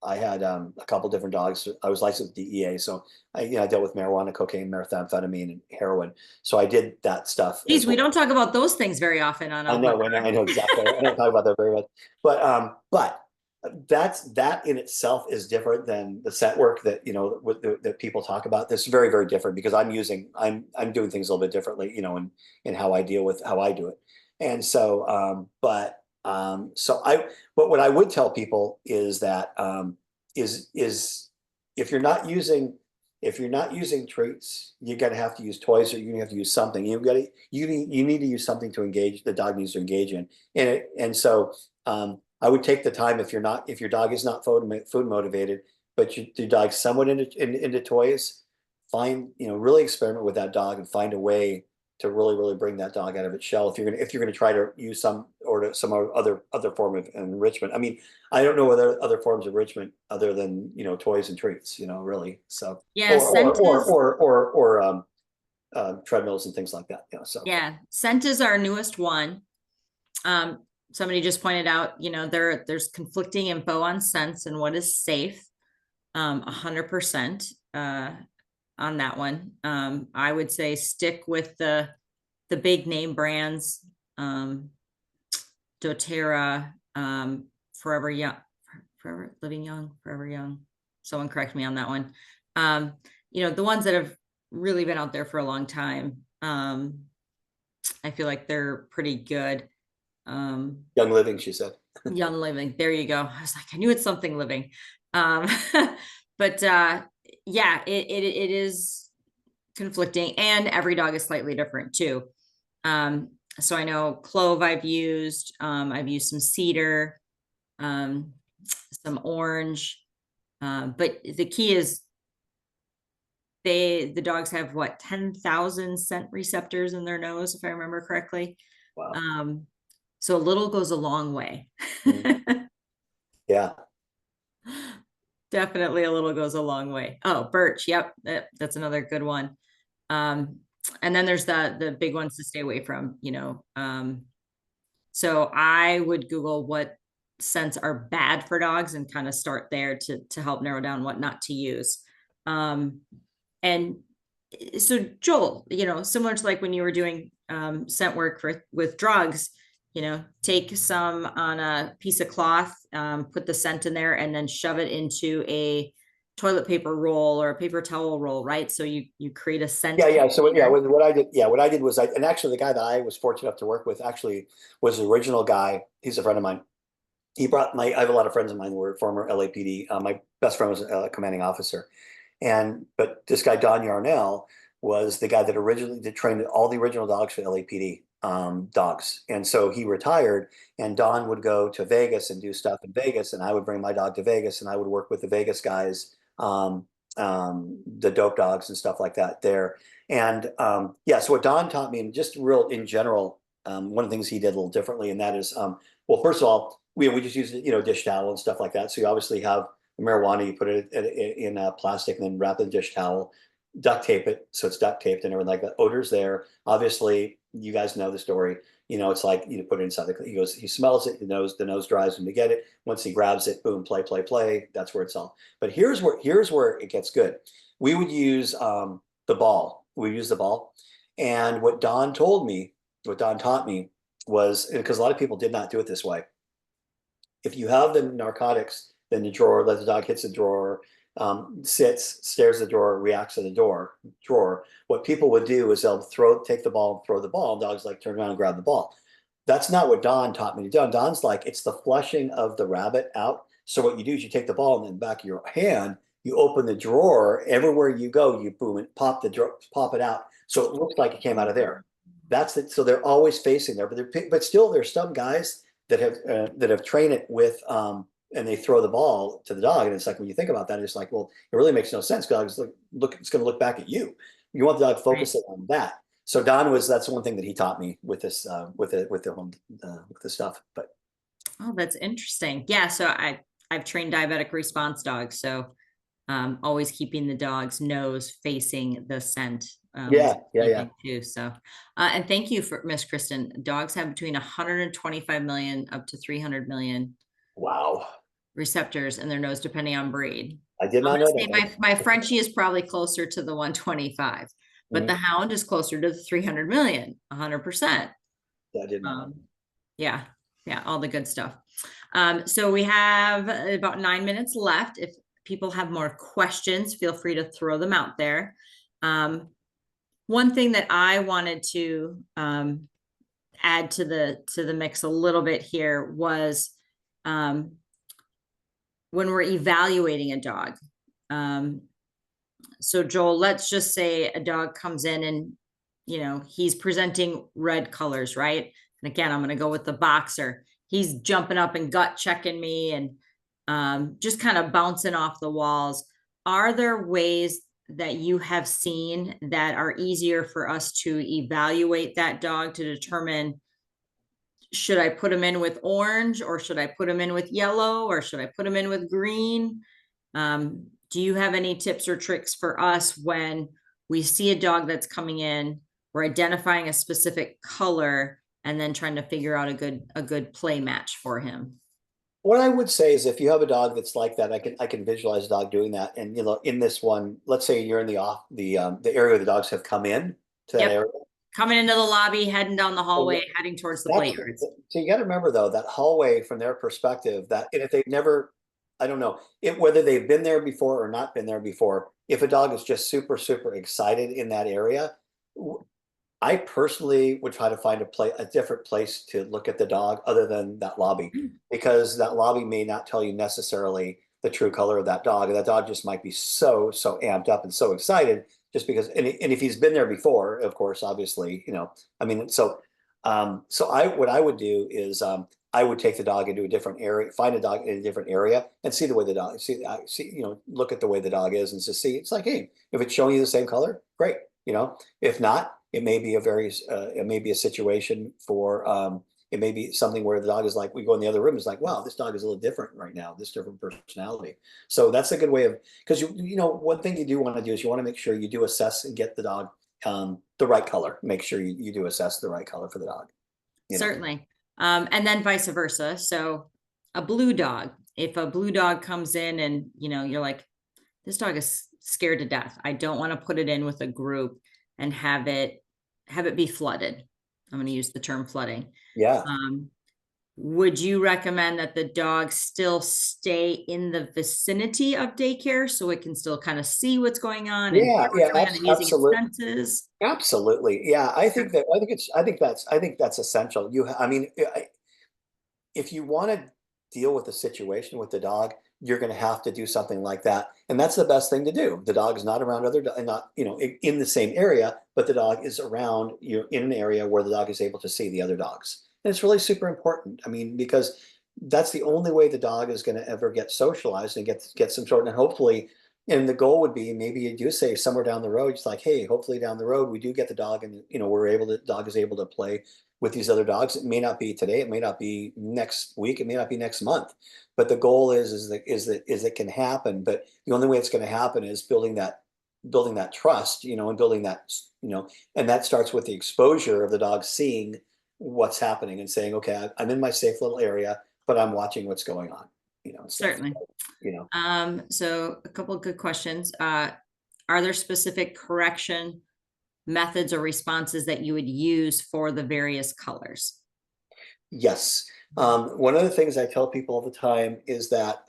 Speaker 2: I had a couple different dogs. I was licensed with DEA, so I dealt with marijuana, cocaine, methamphetamine, and heroin. So I did that stuff.
Speaker 1: Geez, we don't talk about those things very often on.
Speaker 2: I know exactly. I don't talk about that very much, but that in itself is different than the set work that that people talk about. This is very, very different, because I'm doing things a little bit differently, in how I do it. And so, but what I would tell people is that is if you're not using treats, you're gonna have to use toys, or you're gonna have to use something. You need to use something to engage. The dog needs to engage in, so I would take the time, if your dog is not food motivated, but your dog's somewhat into toys, really experiment with that dog and find a way to really, really bring that dog out of its shell. If you're gonna try to use some other form of enrichment. I mean, I don't know other forms of enrichment other than toys and treats. Really. So
Speaker 1: yeah,
Speaker 2: or treadmills and things like that. So
Speaker 1: yeah, scent is our newest one. Somebody just pointed out, there's conflicting info on scents and what is safe. 100%. On that one. I would say stick with the big name brands, doTERRA, Forever Living Young, Forever Young. Someone correct me on that one. The ones that have really been out there for a long time. I feel like they're pretty good.
Speaker 2: Young Living, she said.
Speaker 1: Young Living. There you go. I was like, I knew it's something living. But yeah, it is conflicting, and every dog is slightly different too. So I know clove I've used some cedar, some orange, but the key is the dogs have 10,000 scent receptors in their nose, if I remember correctly.
Speaker 2: Wow.
Speaker 1: So a little goes a long way.
Speaker 2: Yeah.
Speaker 1: Definitely a little goes a long way. Oh, birch. Yep. That's another good one. And then there's the big ones to stay away from, so I would Google what scents are bad for dogs and kind of start there to help narrow down what not to use. And so Joel, similar to like when you were doing scent work with drugs, take some on a piece of cloth, put the scent in there, and then shove it into a toilet paper roll or a paper towel roll, right? So you create a scent.
Speaker 2: Yeah. So what I did was and actually the guy that I was fortunate enough to work with actually was the original guy. He's a friend of mine. I have a lot of friends of mine who were former LAPD. My best friend was a commanding officer. But this guy, Don Yarnell, was the guy that originally trained all the original dogs for LAPD. Dogs. And so he retired, and Don would go to Vegas and do stuff in Vegas, and I would bring my dog to Vegas, and I would work with the Vegas guys, the dope dogs and stuff like that there. And so what Don taught me, and just real in general, one of the things he did a little differently, and that is, well, first of all, we just use dish towel and stuff like that. So you obviously have the marijuana, you put it in a plastic and then wrap the dish towel. duct tape it so it's duct taped and everything like that. Odor's there. Obviously, you guys know the story. You know, it's like you put it inside he smells it, the nose drives him to get it. Once he grabs it, boom, play, play, play. That's where it's all. But here's where it gets good. We would use the ball. We use the ball. And what Don taught me was, because a lot of people did not do it this way. If you have the narcotics, then the drawer, let the dog hits the drawer, sits, stares at the drawer, reacts to the drawer. What people would do is they'll take the ball and throw the ball, and dogs like turn around and grab the ball. That's not what Don taught me to do. Don's like, it's the flushing of the rabbit out. So what you do is you take the ball and in the back of your hand, you open the drawer. Everywhere you go, you boom and pop it out. So it looks like it came out of there. That's it. So they're always facing there, but still there's some guys that have trained it with and they throw the ball to the dog, and it's like, when you think about that, it's like, well, it really makes no sense. Dogs it's going to look back at you. You want the dog to focus it on that. So that's one thing that he taught me with this with the stuff. But
Speaker 1: oh, that's interesting. Yeah, so I've trained diabetic response dogs, so always keeping the dog's nose facing the scent.
Speaker 2: Yeah.
Speaker 1: Too. So, and thank you for Miss Kristen. Dogs have between 125 million up to 300 million.
Speaker 2: Wow.
Speaker 1: Receptors in their nose, depending on breed.
Speaker 2: I did not know that.
Speaker 1: My Frenchie is probably closer to the 125, but the Hound is closer to the 300 million, 100%.
Speaker 2: I did not know.
Speaker 1: Yeah, all the good stuff. So we have about 9 minutes left. If people have more questions, feel free to throw them out there. One thing that I wanted to add to the mix a little bit here was when we're evaluating a dog. So Joel, let's just say a dog comes in and, he's presenting red colors, right? And again, I'm going to go with the boxer. He's jumping up and gut checking me and just kind of bouncing off the walls. Are there ways that you have seen that are easier for us to evaluate that dog to determine, should I put him in with orange, or should I put him in with yellow, or should I put him in with green? Do you have any tips or tricks for us when we see a dog that's coming in, we're identifying a specific color and then trying to figure out a good play match for him?
Speaker 2: What I would say is, if you have a dog that's like that, I can visualize a dog doing that. And in this one, let's say you're in the area where the dogs have come in to that area.
Speaker 1: Coming into the lobby, heading down the hallway, heading towards the play yards.
Speaker 2: So you got to remember, though, that hallway, from their perspective, and if they've never, I don't know, whether they've been there before or not been there before, if a dog is just super, super excited in that area, I personally would try to find a different place to look at the dog other than that lobby, because that lobby may not tell you necessarily the true color of that dog. And that dog just might be so amped up and so excited just because, and if he's been there before, of course, obviously, I mean, what I would do is, I would take the dog into a different area, find a dog in a different area, and see the way the dog, look at the way the dog is, and just see. It's like, hey, if it's showing you the same color, great. If not, it may be a situation for, it may be something where the dog is like, we go in the other room, it's like, wow, this dog is a little different right now, this different personality. So that's a good way of, because one thing you do want to do is you want to make sure you do assess and get the dog the right color. Make sure you do assess the right color for the dog.
Speaker 1: Certainly. And then vice versa. So a blue dog, if a blue dog comes in and, you're like, this dog is scared to death, I don't want to put it in with a group and have it be flooded. I'm going to use the term flooding.
Speaker 2: Yeah.
Speaker 1: Would you recommend that the dog still stay in the vicinity of daycare so it can still kind of see what's going on?
Speaker 2: Yeah,
Speaker 1: absolutely.
Speaker 2: Absolutely. Yeah, I think that's essential. If you want to deal with the situation with the dog, you're going to have to do something like that. And that's the best thing to do. The dog is not around not, in the same area, but the dog is around, you're in an area where the dog is able to see the other dogs. And it's really super important. I mean, because that's the only way the dog is going to ever get socialized and get some sort. And hopefully, and the goal would be, maybe you do say somewhere down the road, it's like, hey, hopefully down the road, we do get the dog and, the dog is able to play with these other dogs. It may not be today, it may not be next week, it may not be next month, but the goal is that it can happen. But the only way it's going to happen is building building that trust, and building that, and that starts with the exposure of the dog seeing what's happening and saying, okay, I'm in my safe little area, but I'm watching what's going on, and stuff.
Speaker 1: Certainly.
Speaker 2: You know.
Speaker 1: So a couple of good questions. Are there specific correction methods or responses that you would use for the various colors?
Speaker 2: Yes. One of the things I tell people all the time is that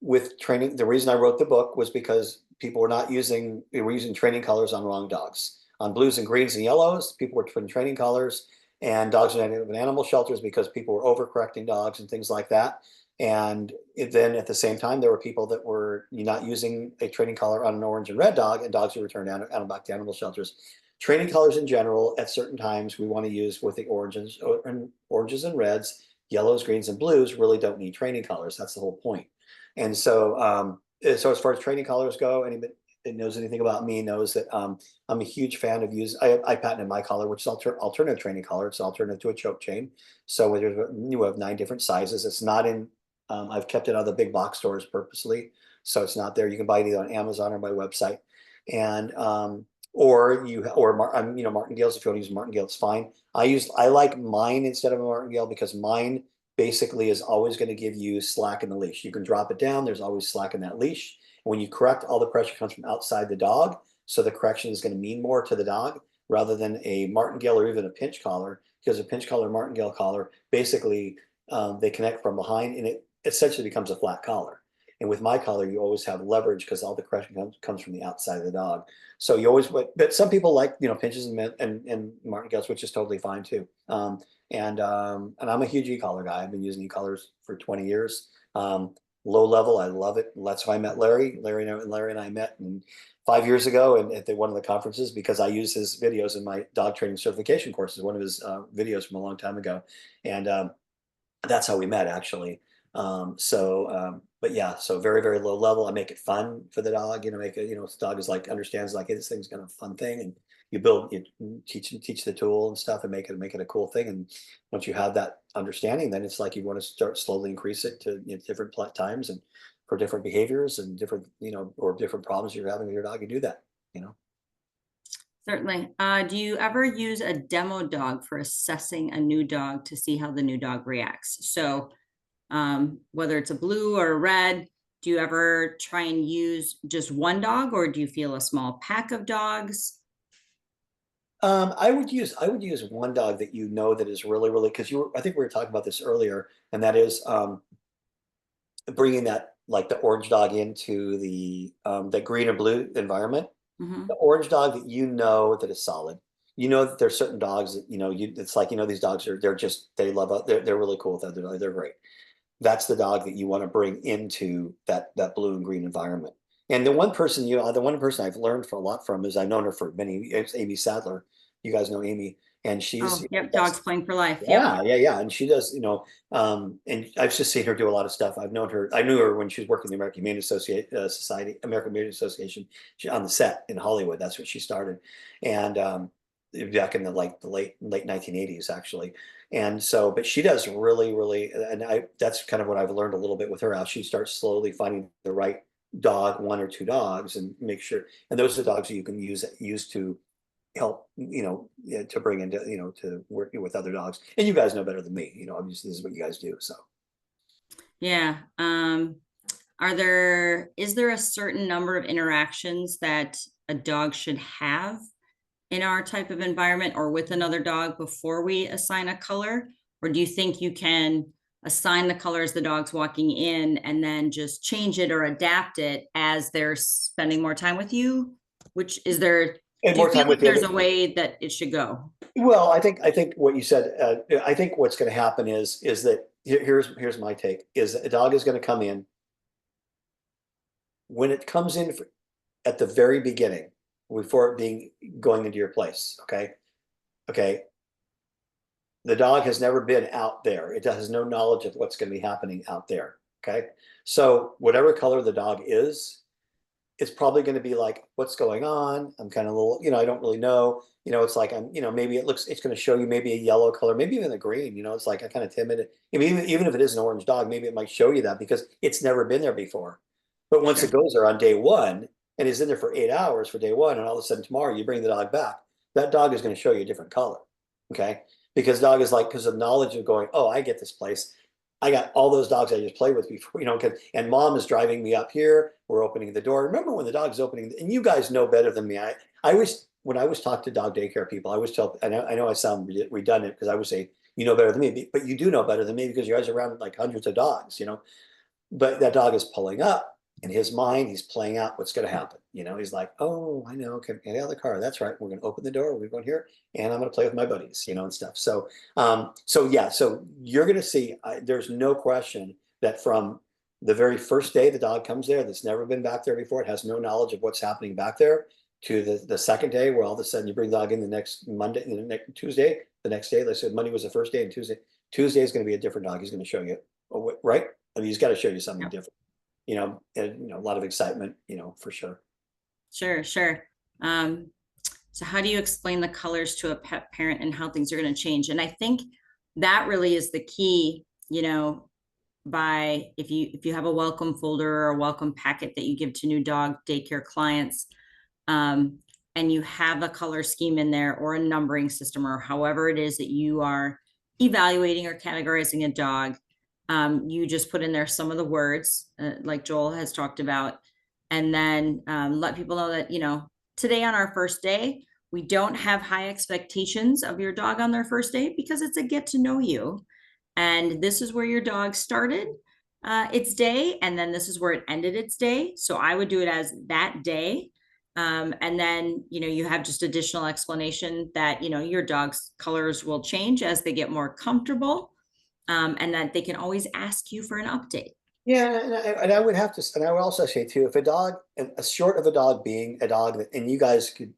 Speaker 2: with training, the reason I wrote the book was because people were they were using training colors on wrong dogs. On blues and greens and yellows, people were putting training colors, and dogs in animal shelters because people were overcorrecting dogs and things like that. And then at the same time, there were people that were not using a training color on an orange and red dog, and dogs were returned out back to animal shelters. Training colors in general, at certain times, we want to use with the oranges and reds. Yellows, greens, and blues really don't need training colors. That's the whole point. And so, so as far as training colors go, anybody that knows anything about me knows that I'm a huge fan of I patented my collar, which is alternative training collar. It's an alternative to a choke chain. So you have 9 different sizes. It's not in, I've kept it out of the big box stores purposely. So it's not there. You can buy it either on Amazon or my website. And, martingales. If you want to use martingale, it's fine. I like mine instead of a martingale because mine basically is always going to give you slack in the leash. You can drop it down. There's always slack in that leash. When you correct, all the pressure comes from outside the dog. So the correction is going to mean more to the dog rather than a martingale or even a pinch collar, because a pinch collar, martingale collar, basically they connect from behind and it essentially becomes a flat collar. And with my collar, you always have leverage because all the correction comes from the outside of the dog. So you always, but some people like, pinches and martingales, which is totally fine too. And I'm a huge e-collar guy. I've been using e-collars for 20 years. Low level, I love it. That's how I met Larry. Larry and I met 5 years ago and at one of the conferences because I use his videos in my dog training certification courses, one of his videos from a long time ago. And that's how we met actually. But yeah, so very, very low level. I make it fun for the dog, make it, the dog is like, understands like, hey, this thing's kind of a fun thing. And you teach the tool and stuff and make it a cool thing. And once you have that understanding, then it's like you want to start slowly increase it to different times and for different behaviors and different, or different problems you're having with your dog, you do that.
Speaker 1: Certainly. Do you ever use a demo dog for assessing a new dog to see how the new dog reacts? So whether it's a blue or a red, do you ever try and use just one dog or do you feel a small pack of dogs?
Speaker 2: I would use one dog that that is really, really, because I think we were talking about this earlier, and that is bringing that like the orange dog into the green or blue environment.
Speaker 1: Mm-hmm.
Speaker 2: The orange dog that is solid. That there's certain dogs that it's like these dogs they love they're really cool with other dogs. They're great. That's the dog that you want to bring into that blue and green environment. And the one person I've learned a lot from is I've known her for many. It's Amy Sadler. You guys know Amy, and she's
Speaker 1: Oh, yep. Dogs playing for life.
Speaker 2: yeah, yeah, yeah. And she does, and I've just seen her do a lot of stuff. I knew her when she was working in the American Humane American Humane Association, on the set in Hollywood. That's what she started. And back in the late 1980s, actually. And so, but she does really, really, and that's kind of what I've learned a little bit with her, how she starts slowly finding the right dog, 1 or 2 dogs, and make sure, and those are the dogs that you can use to help, to bring into, to working with other dogs. And you guys know better than me, obviously this is what you guys do. So.
Speaker 1: Yeah. Is there a certain number of interactions that a dog should have in our type of environment or with another dog before we assign a color? Or do you think you can assign the color as the dog's walking in and then just change it or adapt it as they're spending more time with you? Which is there,
Speaker 2: And
Speaker 1: do you
Speaker 2: more
Speaker 1: feel
Speaker 2: time
Speaker 1: like
Speaker 2: with you.
Speaker 1: there's a way that it should go?
Speaker 2: Well, I think what you said, I think what's going to happen is that here's my take, is a dog is going to come in when it comes in at the very beginning, before it going into your place. Okay. The dog has never been out there. It has no knowledge of what's going to be happening out there. Okay. So whatever color the dog is, it's probably going to be like, what's going on? I'm kind of a little, I don't really know. It's like maybe it's going to show you maybe a yellow color, maybe even a green. It's like I'm kind of timid. I mean, even if it is an orange dog, maybe it might show you that because it's never been there before. But once
Speaker 1: Sure.
Speaker 2: it goes there on day 1, and is in there for 8 hours for day one, and all of a sudden tomorrow you bring the dog back, that dog is going to show you a different color. Okay. Because dog is like, because of knowledge of going, oh, I get this place. I got all those dogs I just played with before, and mom is driving me up here. We're opening the door. Remember when the dog's opening, and you guys know better than me. I always, when I was talk to dog daycare people, I always tell, I know I sound redundant because I would say, you know better than me, but you do know better than me because you guys are around like hundreds of dogs, but that dog is pulling up. In his mind, he's playing out what's going to happen. He's like, oh, I know. Okay, get out of the car. That's right. We're going to open the door. We're going here, and I'm going to play with my buddies, and stuff. So, yeah. So you're going to see. There's no question that from the very first day the dog comes there, that's never been back there before, it has no knowledge of what's happening back there, to the second day, where all of a sudden you bring the dog in the next Monday, the next Tuesday, the next day. Let's say Monday was the first day, and Tuesday is going to be a different dog. He's going to show you, right? I mean, he's got to show you something different. And a lot of excitement, for sure.
Speaker 1: Sure. So how do you explain the colors to a pet parent and how things are going to change? And I think that really is the key, by if you have a welcome folder or a welcome packet that you give to new dog daycare clients, and you have a color scheme in there or a numbering system or however it is that you are evaluating or categorizing a dog, you just put in there some of the words, like Joel has talked about, and then let people know that, today on our first day, we don't have high expectations of your dog on their first day because it's a get to know you. And this is where your dog started its day, and then this is where it ended its day. So I would do it as that day. And then, you have just additional explanation that, your dog's colors will change as they get more comfortable. And that they can always ask you for an update.
Speaker 2: Yeah, and I would have to, and I would also say too, if a dog, and a short of a dog being a dog that, and you guys could,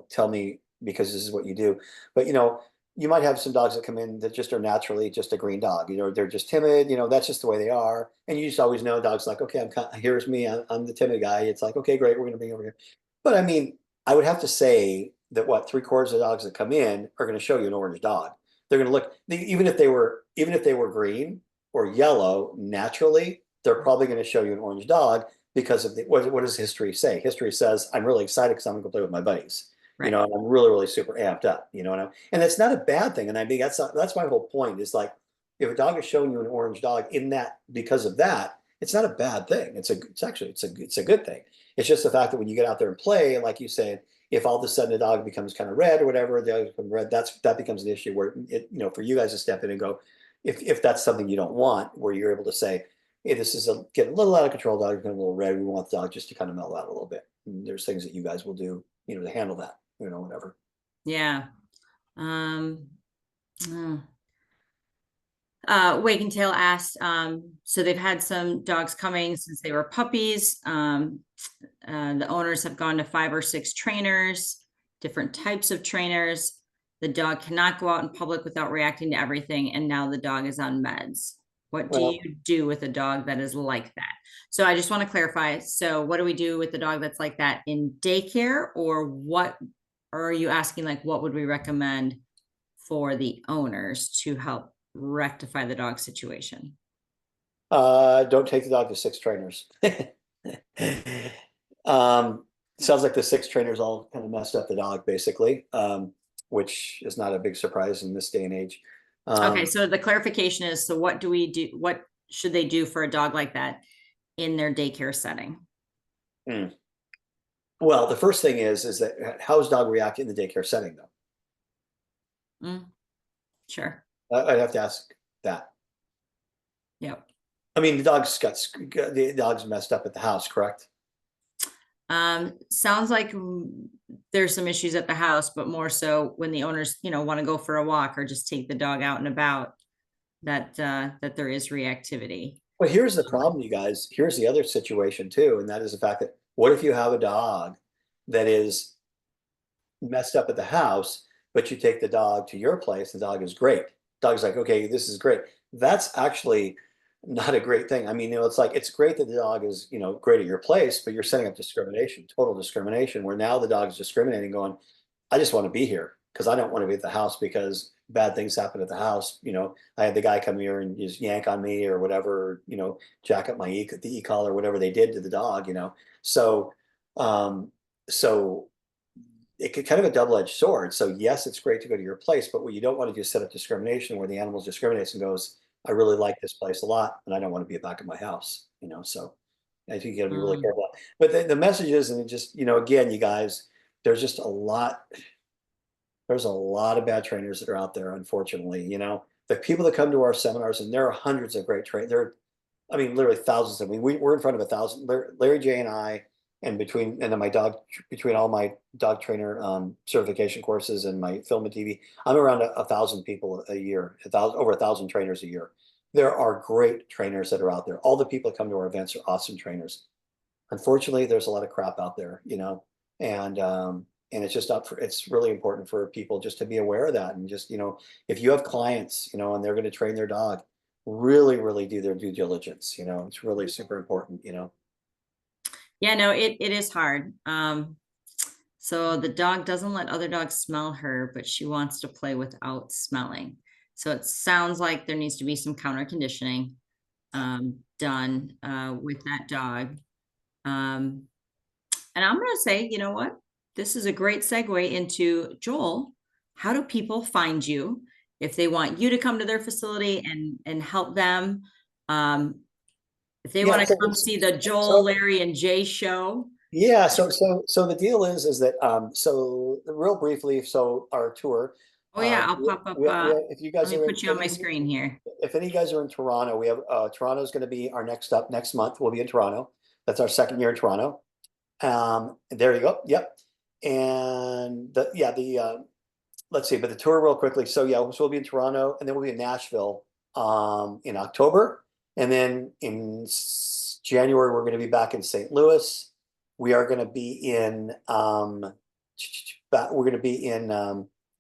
Speaker 2: tell me because this is what you do, but you might have some dogs that come in that just are naturally just a green dog. They're just timid. That's just the way they are, and you just always know dogs like, okay, here's me, I'm the timid guy. It's like, okay, great, we're gonna bring you over here. But I mean, I would have to say that what 3/4 of the dogs that come in are going to show you an orange dog. They're going to look, even if they were green or yellow naturally, they're probably going to show you an orange dog because of what does history say? History says, I'm really excited because I'm going to go play with my buddies.
Speaker 1: Right.
Speaker 2: And I'm really, really super amped up, and it's not a bad thing. And I mean, that's my whole point is like, if a dog is showing you an orange dog in that, because of that, it's not a bad thing. It's a good thing. It's just the fact that when you get out there and play, like you said, if all of a sudden the dog becomes kind of red or whatever, the dog becomes red, that becomes an issue where for you guys to step in and go, if that's something you don't want, where you're able to say, hey, this is getting a little out of control, dog, getting a little red. We want the dog just to kind of mellow out a little bit. And there's things that you guys will do, to handle that, whatever.
Speaker 1: Yeah. Waking Tail asked, so they've had some dogs coming since they were puppies. The owners have gone to 5 or 6 trainers, different types of trainers. The dog cannot go out in public without reacting to everything. And now the dog is on meds. What do you do with a dog that is like that? So I just want to clarify. So what do we do with the dog that's like that in daycare, or what, or are you asking like, what would we recommend for the owners to help rectify the dog situation?
Speaker 2: Don't take the dog to 6 trainers. Sounds like the 6 trainers all kind of messed up the dog basically, which is not a big surprise in this day and age.
Speaker 1: Okay, so the clarification is, so what do we do? What should they do for a dog like that in their daycare setting?
Speaker 2: Well, the first thing is that how does dog react in the daycare setting though?
Speaker 1: Sure.
Speaker 2: I'd have to ask that.
Speaker 1: Yep.
Speaker 2: I mean, the dog's messed up at the house, correct?
Speaker 1: Sounds like there's some issues at the house, but more so when the owners, want to go for a walk or just take the dog out and about, that there is reactivity.
Speaker 2: But here's the problem, you guys. Here's the other situation too, and that is the fact that what if you have a dog that is messed up at the house, but you take the dog to your place, the dog is great. Dog's like, okay, this is great. That's actually not a great thing. I mean, it's like, it's great that the dog is, great at your place, but you're setting up discrimination, total discrimination, where now the dog is discriminating, going, I just want to be here because I don't want to be at the house because bad things happen at the house. I had the guy come here and just yank on me or whatever, jack up the e-collar, whatever they did to the dog, So So it could kind of a double-edged sword. So yes, it's great to go to your place, but what you don't want to do is set up discrimination where the animal discriminates and goes, I really like this place a lot, and I don't want to be back at my house, so I think you gotta be really
Speaker 1: Mm.
Speaker 2: careful. But the message is, and it just, again, you guys, there's just there's a lot of bad trainers that are out there, unfortunately, the people that come to our seminars, and there are hundreds of great trainers. I mean, literally thousands. I mean, we're in front of 1,000. Larry J and I, and then between all my dog trainer certification courses and my film and TV, I'm around 1,000 people a year, over 1,000 trainers a year. There are great trainers that are out there. All the people that come to our events are awesome trainers. Unfortunately, there's a lot of crap out there, and it's just it's really important for people just to be aware of that. And just, if you have clients, and they're going to train their dog, really, really do their due diligence. It's really super important.
Speaker 1: Yeah, no, it is hard. So the dog doesn't let other dogs smell her, but she wants to play without smelling. So it sounds like there needs to be some counter conditioning done with that dog. Um, and I'm going to say, you know what? This is a great segue into Joel. How do people find you if they want you to come to their facility and help them? If they
Speaker 2: Yeah.
Speaker 1: want to come see the Joel,
Speaker 2: So
Speaker 1: Larry, and Jay show.
Speaker 2: yeah. So the deal is that so real briefly, so our tour,
Speaker 1: Oh yeah, I'll pop up.
Speaker 2: if you guys
Speaker 1: Let me
Speaker 2: are in,
Speaker 1: put you on my screen here.
Speaker 2: if any of you guys are in Toronto, we have Toronto is going to be our next up next month. We'll be in Toronto. That's our second year in Toronto. There you go. Yep. And let's see, but the tour real quickly. So yeah, so we'll be in Toronto, and then we'll be in Nashville in October, and then in January we're going to be back in St. Louis. We are going to be in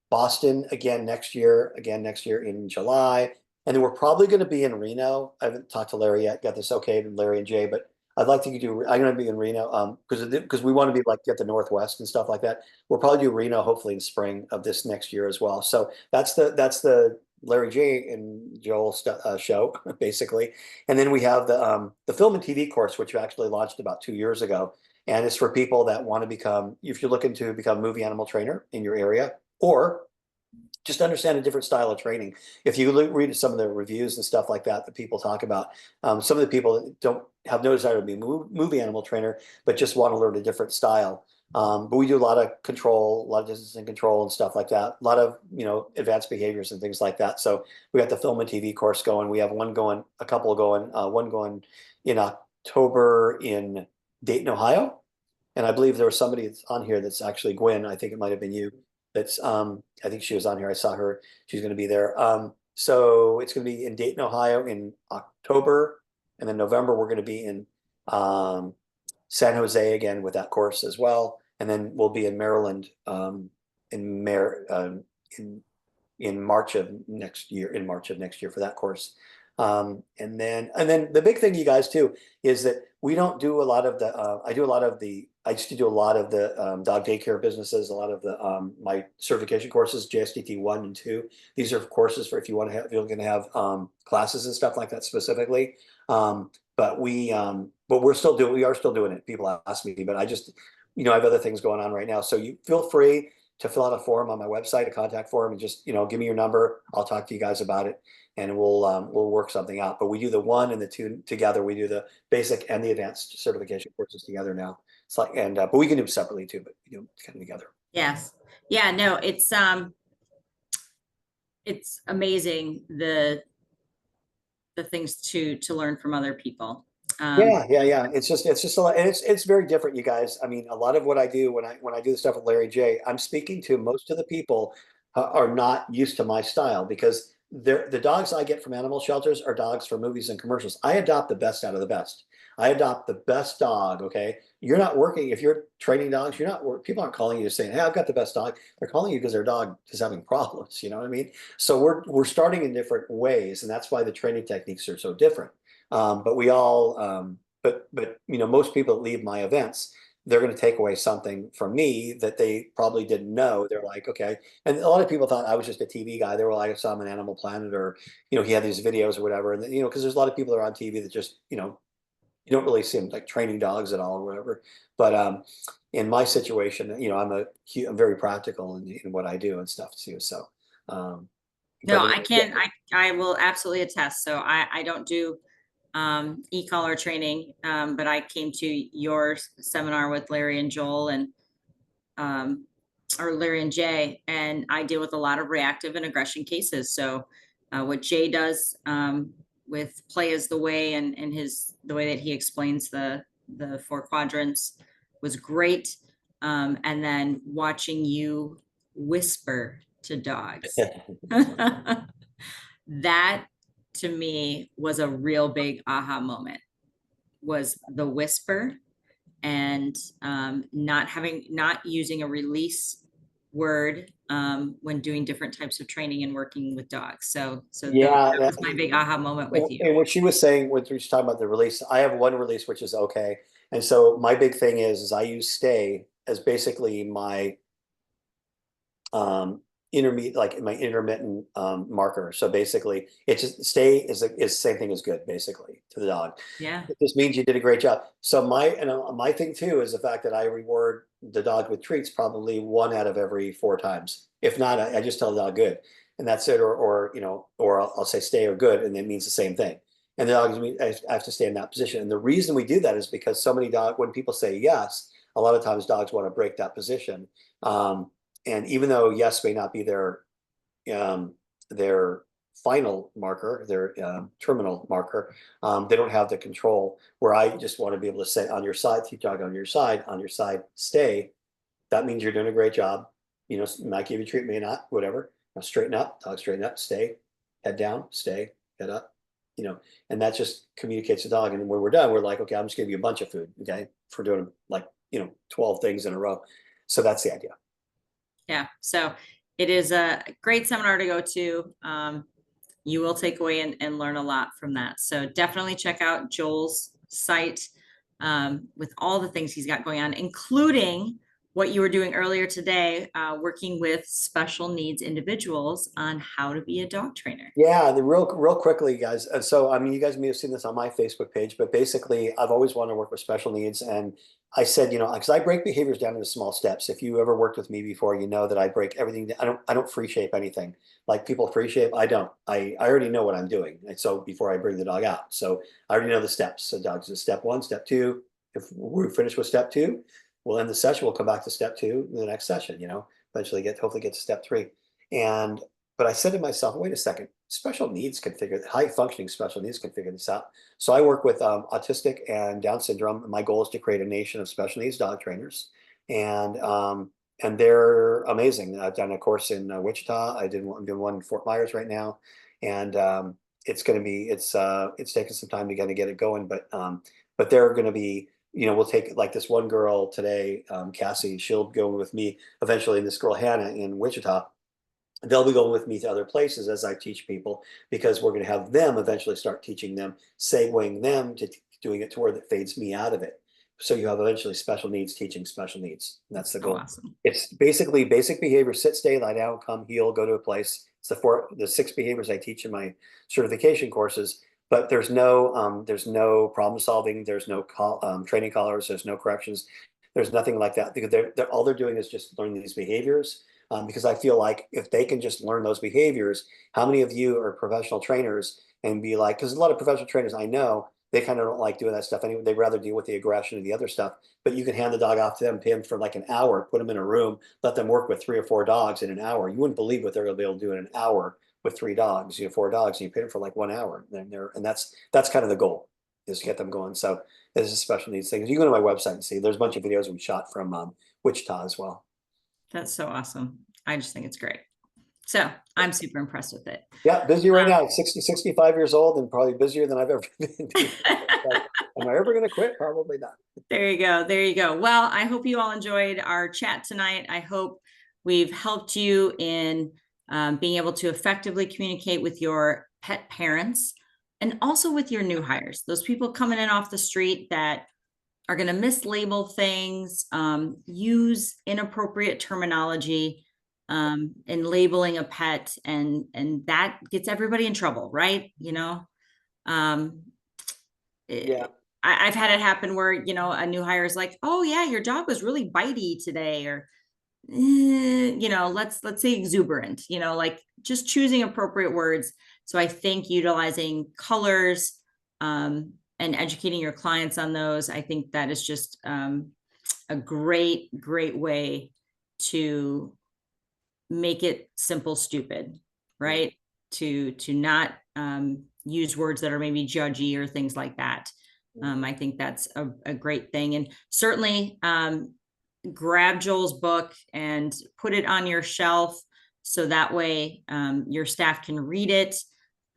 Speaker 2: Boston again next year. Again next year in July, and then we're probably going to be in Reno. I haven't talked to Larry yet. Got this okay, Larry and Jay, but I'd like to do. I'm going to be in Reno because we want to be like at the Northwest and stuff like that. We'll probably do Reno hopefully in spring of this next year as well. So that's the Larry J and Joel show basically, and then we have the film and TV course, which we actually launched about 2 years ago, and it's for people that want to become, if you're looking to become movie animal trainer in your area, or just understand a different style of training. If you read some of the reviews and stuff like that people talk about, some of the people that don't have no desire to be a movie animal trainer, but just want to learn a different style. But we do a lot of control, a lot of distance and control and stuff like that. A lot of, advanced behaviors and things like that. So we got the film and TV course going. We have a couple going, one going in October in Dayton, Ohio. And I believe there was somebody that's on here that's actually Gwen. I think it might have been you. That's I think she was on here. I saw her. She's going to be there. So it's going to be in Dayton, Ohio in October, and then November we're going to be in San Jose again with that course as well, and then we'll be in Maryland in Mar in March of next year. In March of next year for that course. And then the big thing, you guys, too, is that we don't do a lot of the. I used to do a lot of the dog daycare businesses, a lot of the my certification courses, JSDT 1 and 2. These are courses for if you want to have, if you're going to have classes and stuff like that specifically. But we're still doing, we are still doing it. People ask me, but I just, I have other things going on right now. So you feel free to fill out a form on my website, a contact form, and just, give me your number. I'll talk to you guys about it, and we'll work something out. But we do the 1 and the 2 together. We do the basic and the advanced certification courses together now. It's like, and but we can do them separately too, but we do them kind of together.
Speaker 1: Yes. Yeah, no, it's amazing the things to learn from other people.
Speaker 2: Yeah. It's just a lot, and it's very different, you guys. I mean, a lot of what I do when I do the stuff with Larry J, I'm speaking to most of the people are not used to my style because the dogs I get from animal shelters are dogs for movies and commercials. I adopt the best out of the best. I adopt the best dog. Okay, you're not working if you're training dogs. You're not people aren't calling you saying, "Hey, I've got the best dog." They're calling you because their dog is having problems. You know what I mean? So we're starting in different ways, and that's why the training techniques are so different. But we all, but most people that leave my events, they're going to take away something from me that they probably didn't know. They're like, okay. And a lot of people thought I was just a TV guy. They were like, I saw him on Animal Planet, or, he had these videos or whatever. And, because there's a lot of people that are on TV that just, you don't really see them like training dogs at all or whatever. But in my situation, you know, I'm very practical in what I do and stuff too. So, um,
Speaker 1: No,
Speaker 2: but
Speaker 1: I
Speaker 2: yeah,
Speaker 1: can't, I will absolutely attest. So I don't do e-collar training, but I came to your seminar with Larry and Joel and um, or Larry and Jay, and I deal with a lot of reactive and aggression cases. So what Jay does with play is the way, and the way that he explains the four quadrants was great. And then watching you whisper to dogs. That to me was a real big aha moment, was the whisper, and not using a release word when doing different types of training and working with dogs. So
Speaker 2: yeah.
Speaker 1: that was my big aha moment with you.
Speaker 2: And what she was saying, what she was talking about the release, I have one release which is okay. And so my big thing is I use stay as basically my um intermediate, like my intermittent marker. So basically it's just stay is the same thing as good basically to the dog.
Speaker 1: Yeah.
Speaker 2: It just means you did a great job. So my thing too is the fact that I reward the dog with treats probably 1 out of every 4 times. If not, I just tell the dog good, and that's it. Or you know, or I'll say stay or good, and it means the same thing. And the dog, I have to stay in that position. And the reason we do that is because so many dog, when people say yes, a lot of times dogs want to break that position. Um, and even though yes may not be um, their final marker, their terminal marker, they don't have the control. Where I just want to be able to say on your side, keep dog on your side, stay. That means you're doing a great job. You know, might give you a treat, may not, whatever. Now straighten up, dog straighten up, stay, head down, stay, head up. You know, and that just communicates to the dog. And when we're done, we're like, okay, I'm just giving you a bunch of food, okay, for doing like 12 things in a row. So that's the idea.
Speaker 1: Yeah. So it is a great seminar to go to. You will take away and learn a lot from that. So definitely check out Joel's site with all the things he's got going on, including what you were doing earlier today, working with special needs individuals on how to be a dog trainer.
Speaker 2: Yeah, the real quickly, guys. So, I mean, you guys may have seen this on my Facebook page, but basically, I've always wanted to work with special needs, and I said, because I break behaviors down into small steps. If you ever worked with me before, you know that I break everything. I don't free shape anything. Like people free shape, I don't. I already know what I'm doing, and so before I bring the dog out, so I already know the steps. So, dogs is step one, step two. If we're finished with step two, we'll end the session. We'll come back to step two in the next session. Eventually hopefully get to step three, and. But I said to myself, wait a second, high functioning special needs can figure this out. So I work with autistic and Down syndrome. My goal is to create a nation of special needs dog trainers. And and they're amazing. I've done a course in Wichita. I'm doing one in Fort Myers right now. And it's going to be, it's taken some time to kind of get it going, but they're going to be, we'll take like this one girl today, Cassie, she'll go with me eventually, and this girl, Hannah, in Wichita. They'll be going with me to other places as I teach people, because we're going to have them eventually start teaching them, segueing them to doing it to where that fades me out of it. So you have eventually special needs teaching special needs. And that's the
Speaker 1: So
Speaker 2: goal.
Speaker 1: awesome.
Speaker 2: It's basically basic behavior: sit, stay, lie down, come, heel, go to a place. It's the 6 behaviors I teach in my certification courses. But there's no problem solving. There's no training collars. There's no corrections. There's nothing like that, because all they're doing is just learning these behaviors. Because I feel like if they can just learn those behaviors, how many of you are professional trainers and be like, because a lot of professional trainers I know, they kind of don't like doing that stuff anyway. They'd rather deal with the aggression and the other stuff. But you can hand the dog off to them, pay them for like an hour, put them in a room, let them work with 3 or 4 dogs in an hour. You wouldn't believe what they're going to be able to do in an hour with 3 dogs. 4 dogs, and you pay them for like 1 hour. And that's kind of the goal, is to get them going. So this is special needs things. You can go to my website and see. There's a bunch of videos we shot from Wichita as well.
Speaker 1: That's so awesome. I just think it's great. So I'm super impressed with it.
Speaker 2: Yeah, busy right now. 65 years old, and probably busier than I've ever been. Am I ever going to quit? Probably not.
Speaker 1: There you go. There you go. Well, I hope you all enjoyed our chat tonight. I hope we've helped you in being able to effectively communicate with your pet parents, and also with your new hires, those people coming in off the street that are going to mislabel things, use inappropriate terminology in labeling a pet, and that gets everybody in trouble, right?
Speaker 2: Yeah.
Speaker 1: I've had it happen where, you know, a new hire is like, oh yeah, your dog was really bitey today, or you know, let's say exuberant, you know, like just choosing appropriate words. So I think utilizing colors and educating your clients on those, I think that is just a great way to make it simple, stupid, right? To not use words that are maybe judgy or things like that. I think that's a great thing. And certainly grab Joel's book and put it on your shelf so that way your staff can read it.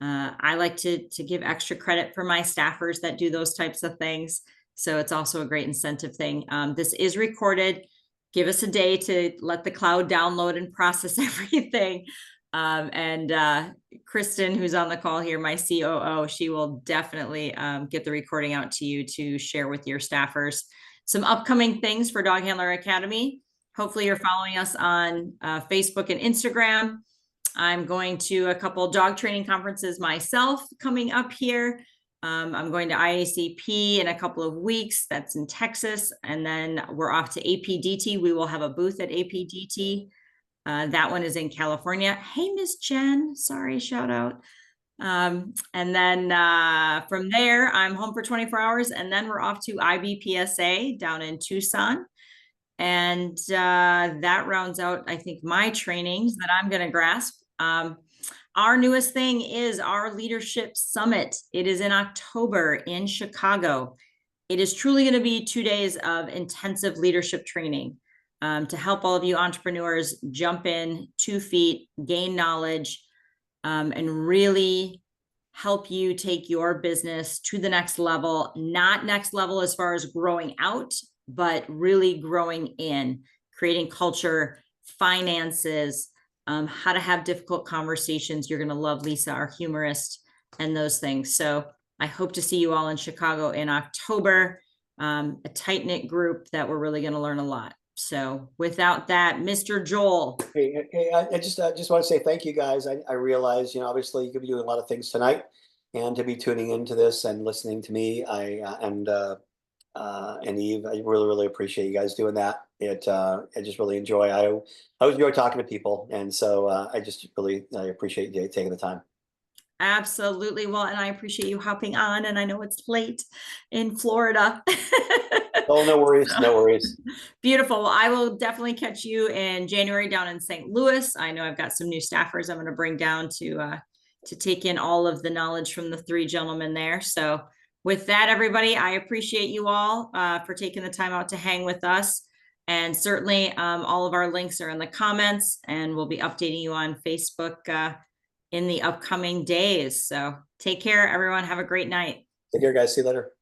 Speaker 1: I like to give extra credit for my staffers that do those types of things. So it's also a great incentive thing. This is recorded. Give us a day to let the cloud download and process everything. And Kristen, who's on the call here, my COO, she will definitely get the recording out to you to share with your staffers. Some upcoming things for Dog Handler Academy. Hopefully you're following us on Facebook and Instagram. I'm going to a couple dog training conferences myself coming up here. I'm going to IACP in a couple of weeks. That's in Texas. And then we're off to APDT. We will have a booth at APDT. That one is in California. Hey, Miss Jen. Sorry, shout out. And then from there, I'm home for 24 hours. And then we're off to IBPSA down in Tucson. And that rounds out, I think, my trainings that I'm going to grasp. Our newest thing is our leadership summit. It is in October in Chicago. It is truly going to be 2 days of intensive leadership training to help all of you entrepreneurs jump in 2 feet, gain knowledge, and really help you take your business to the next level. Not next level as far as growing out, but really growing in, creating culture, finances, how to have difficult conversations. You're going to love Lisa, our humorist, and those things. So I hope to see you all in Chicago in October, a tight-knit group that we're really going to learn a lot. So without that, Mr. Joel.
Speaker 2: Hey, I just want to say thank you guys. I realize, you know, obviously you could be doing a lot of things tonight, and to be tuning into this and listening to me, and Eve, I really appreciate you guys doing that. I just really enjoy. I always enjoy talking to people, and so I appreciate you taking the time.
Speaker 1: Absolutely. Well, and I appreciate you hopping on, and I know it's late in Florida.
Speaker 2: Oh, no worries. No worries.
Speaker 1: Beautiful. Well, I will definitely catch you in January down in St. Louis. I know I've got some new staffers I'm going to bring down to take in all of the knowledge from the 3 gentlemen there. So with that, everybody, I appreciate you all for taking the time out to hang with us. And certainly all of our links are in the comments, and we'll be updating you on Facebook in the upcoming days. So take care, everyone. Have a great night.
Speaker 2: Take care, guys. See you later.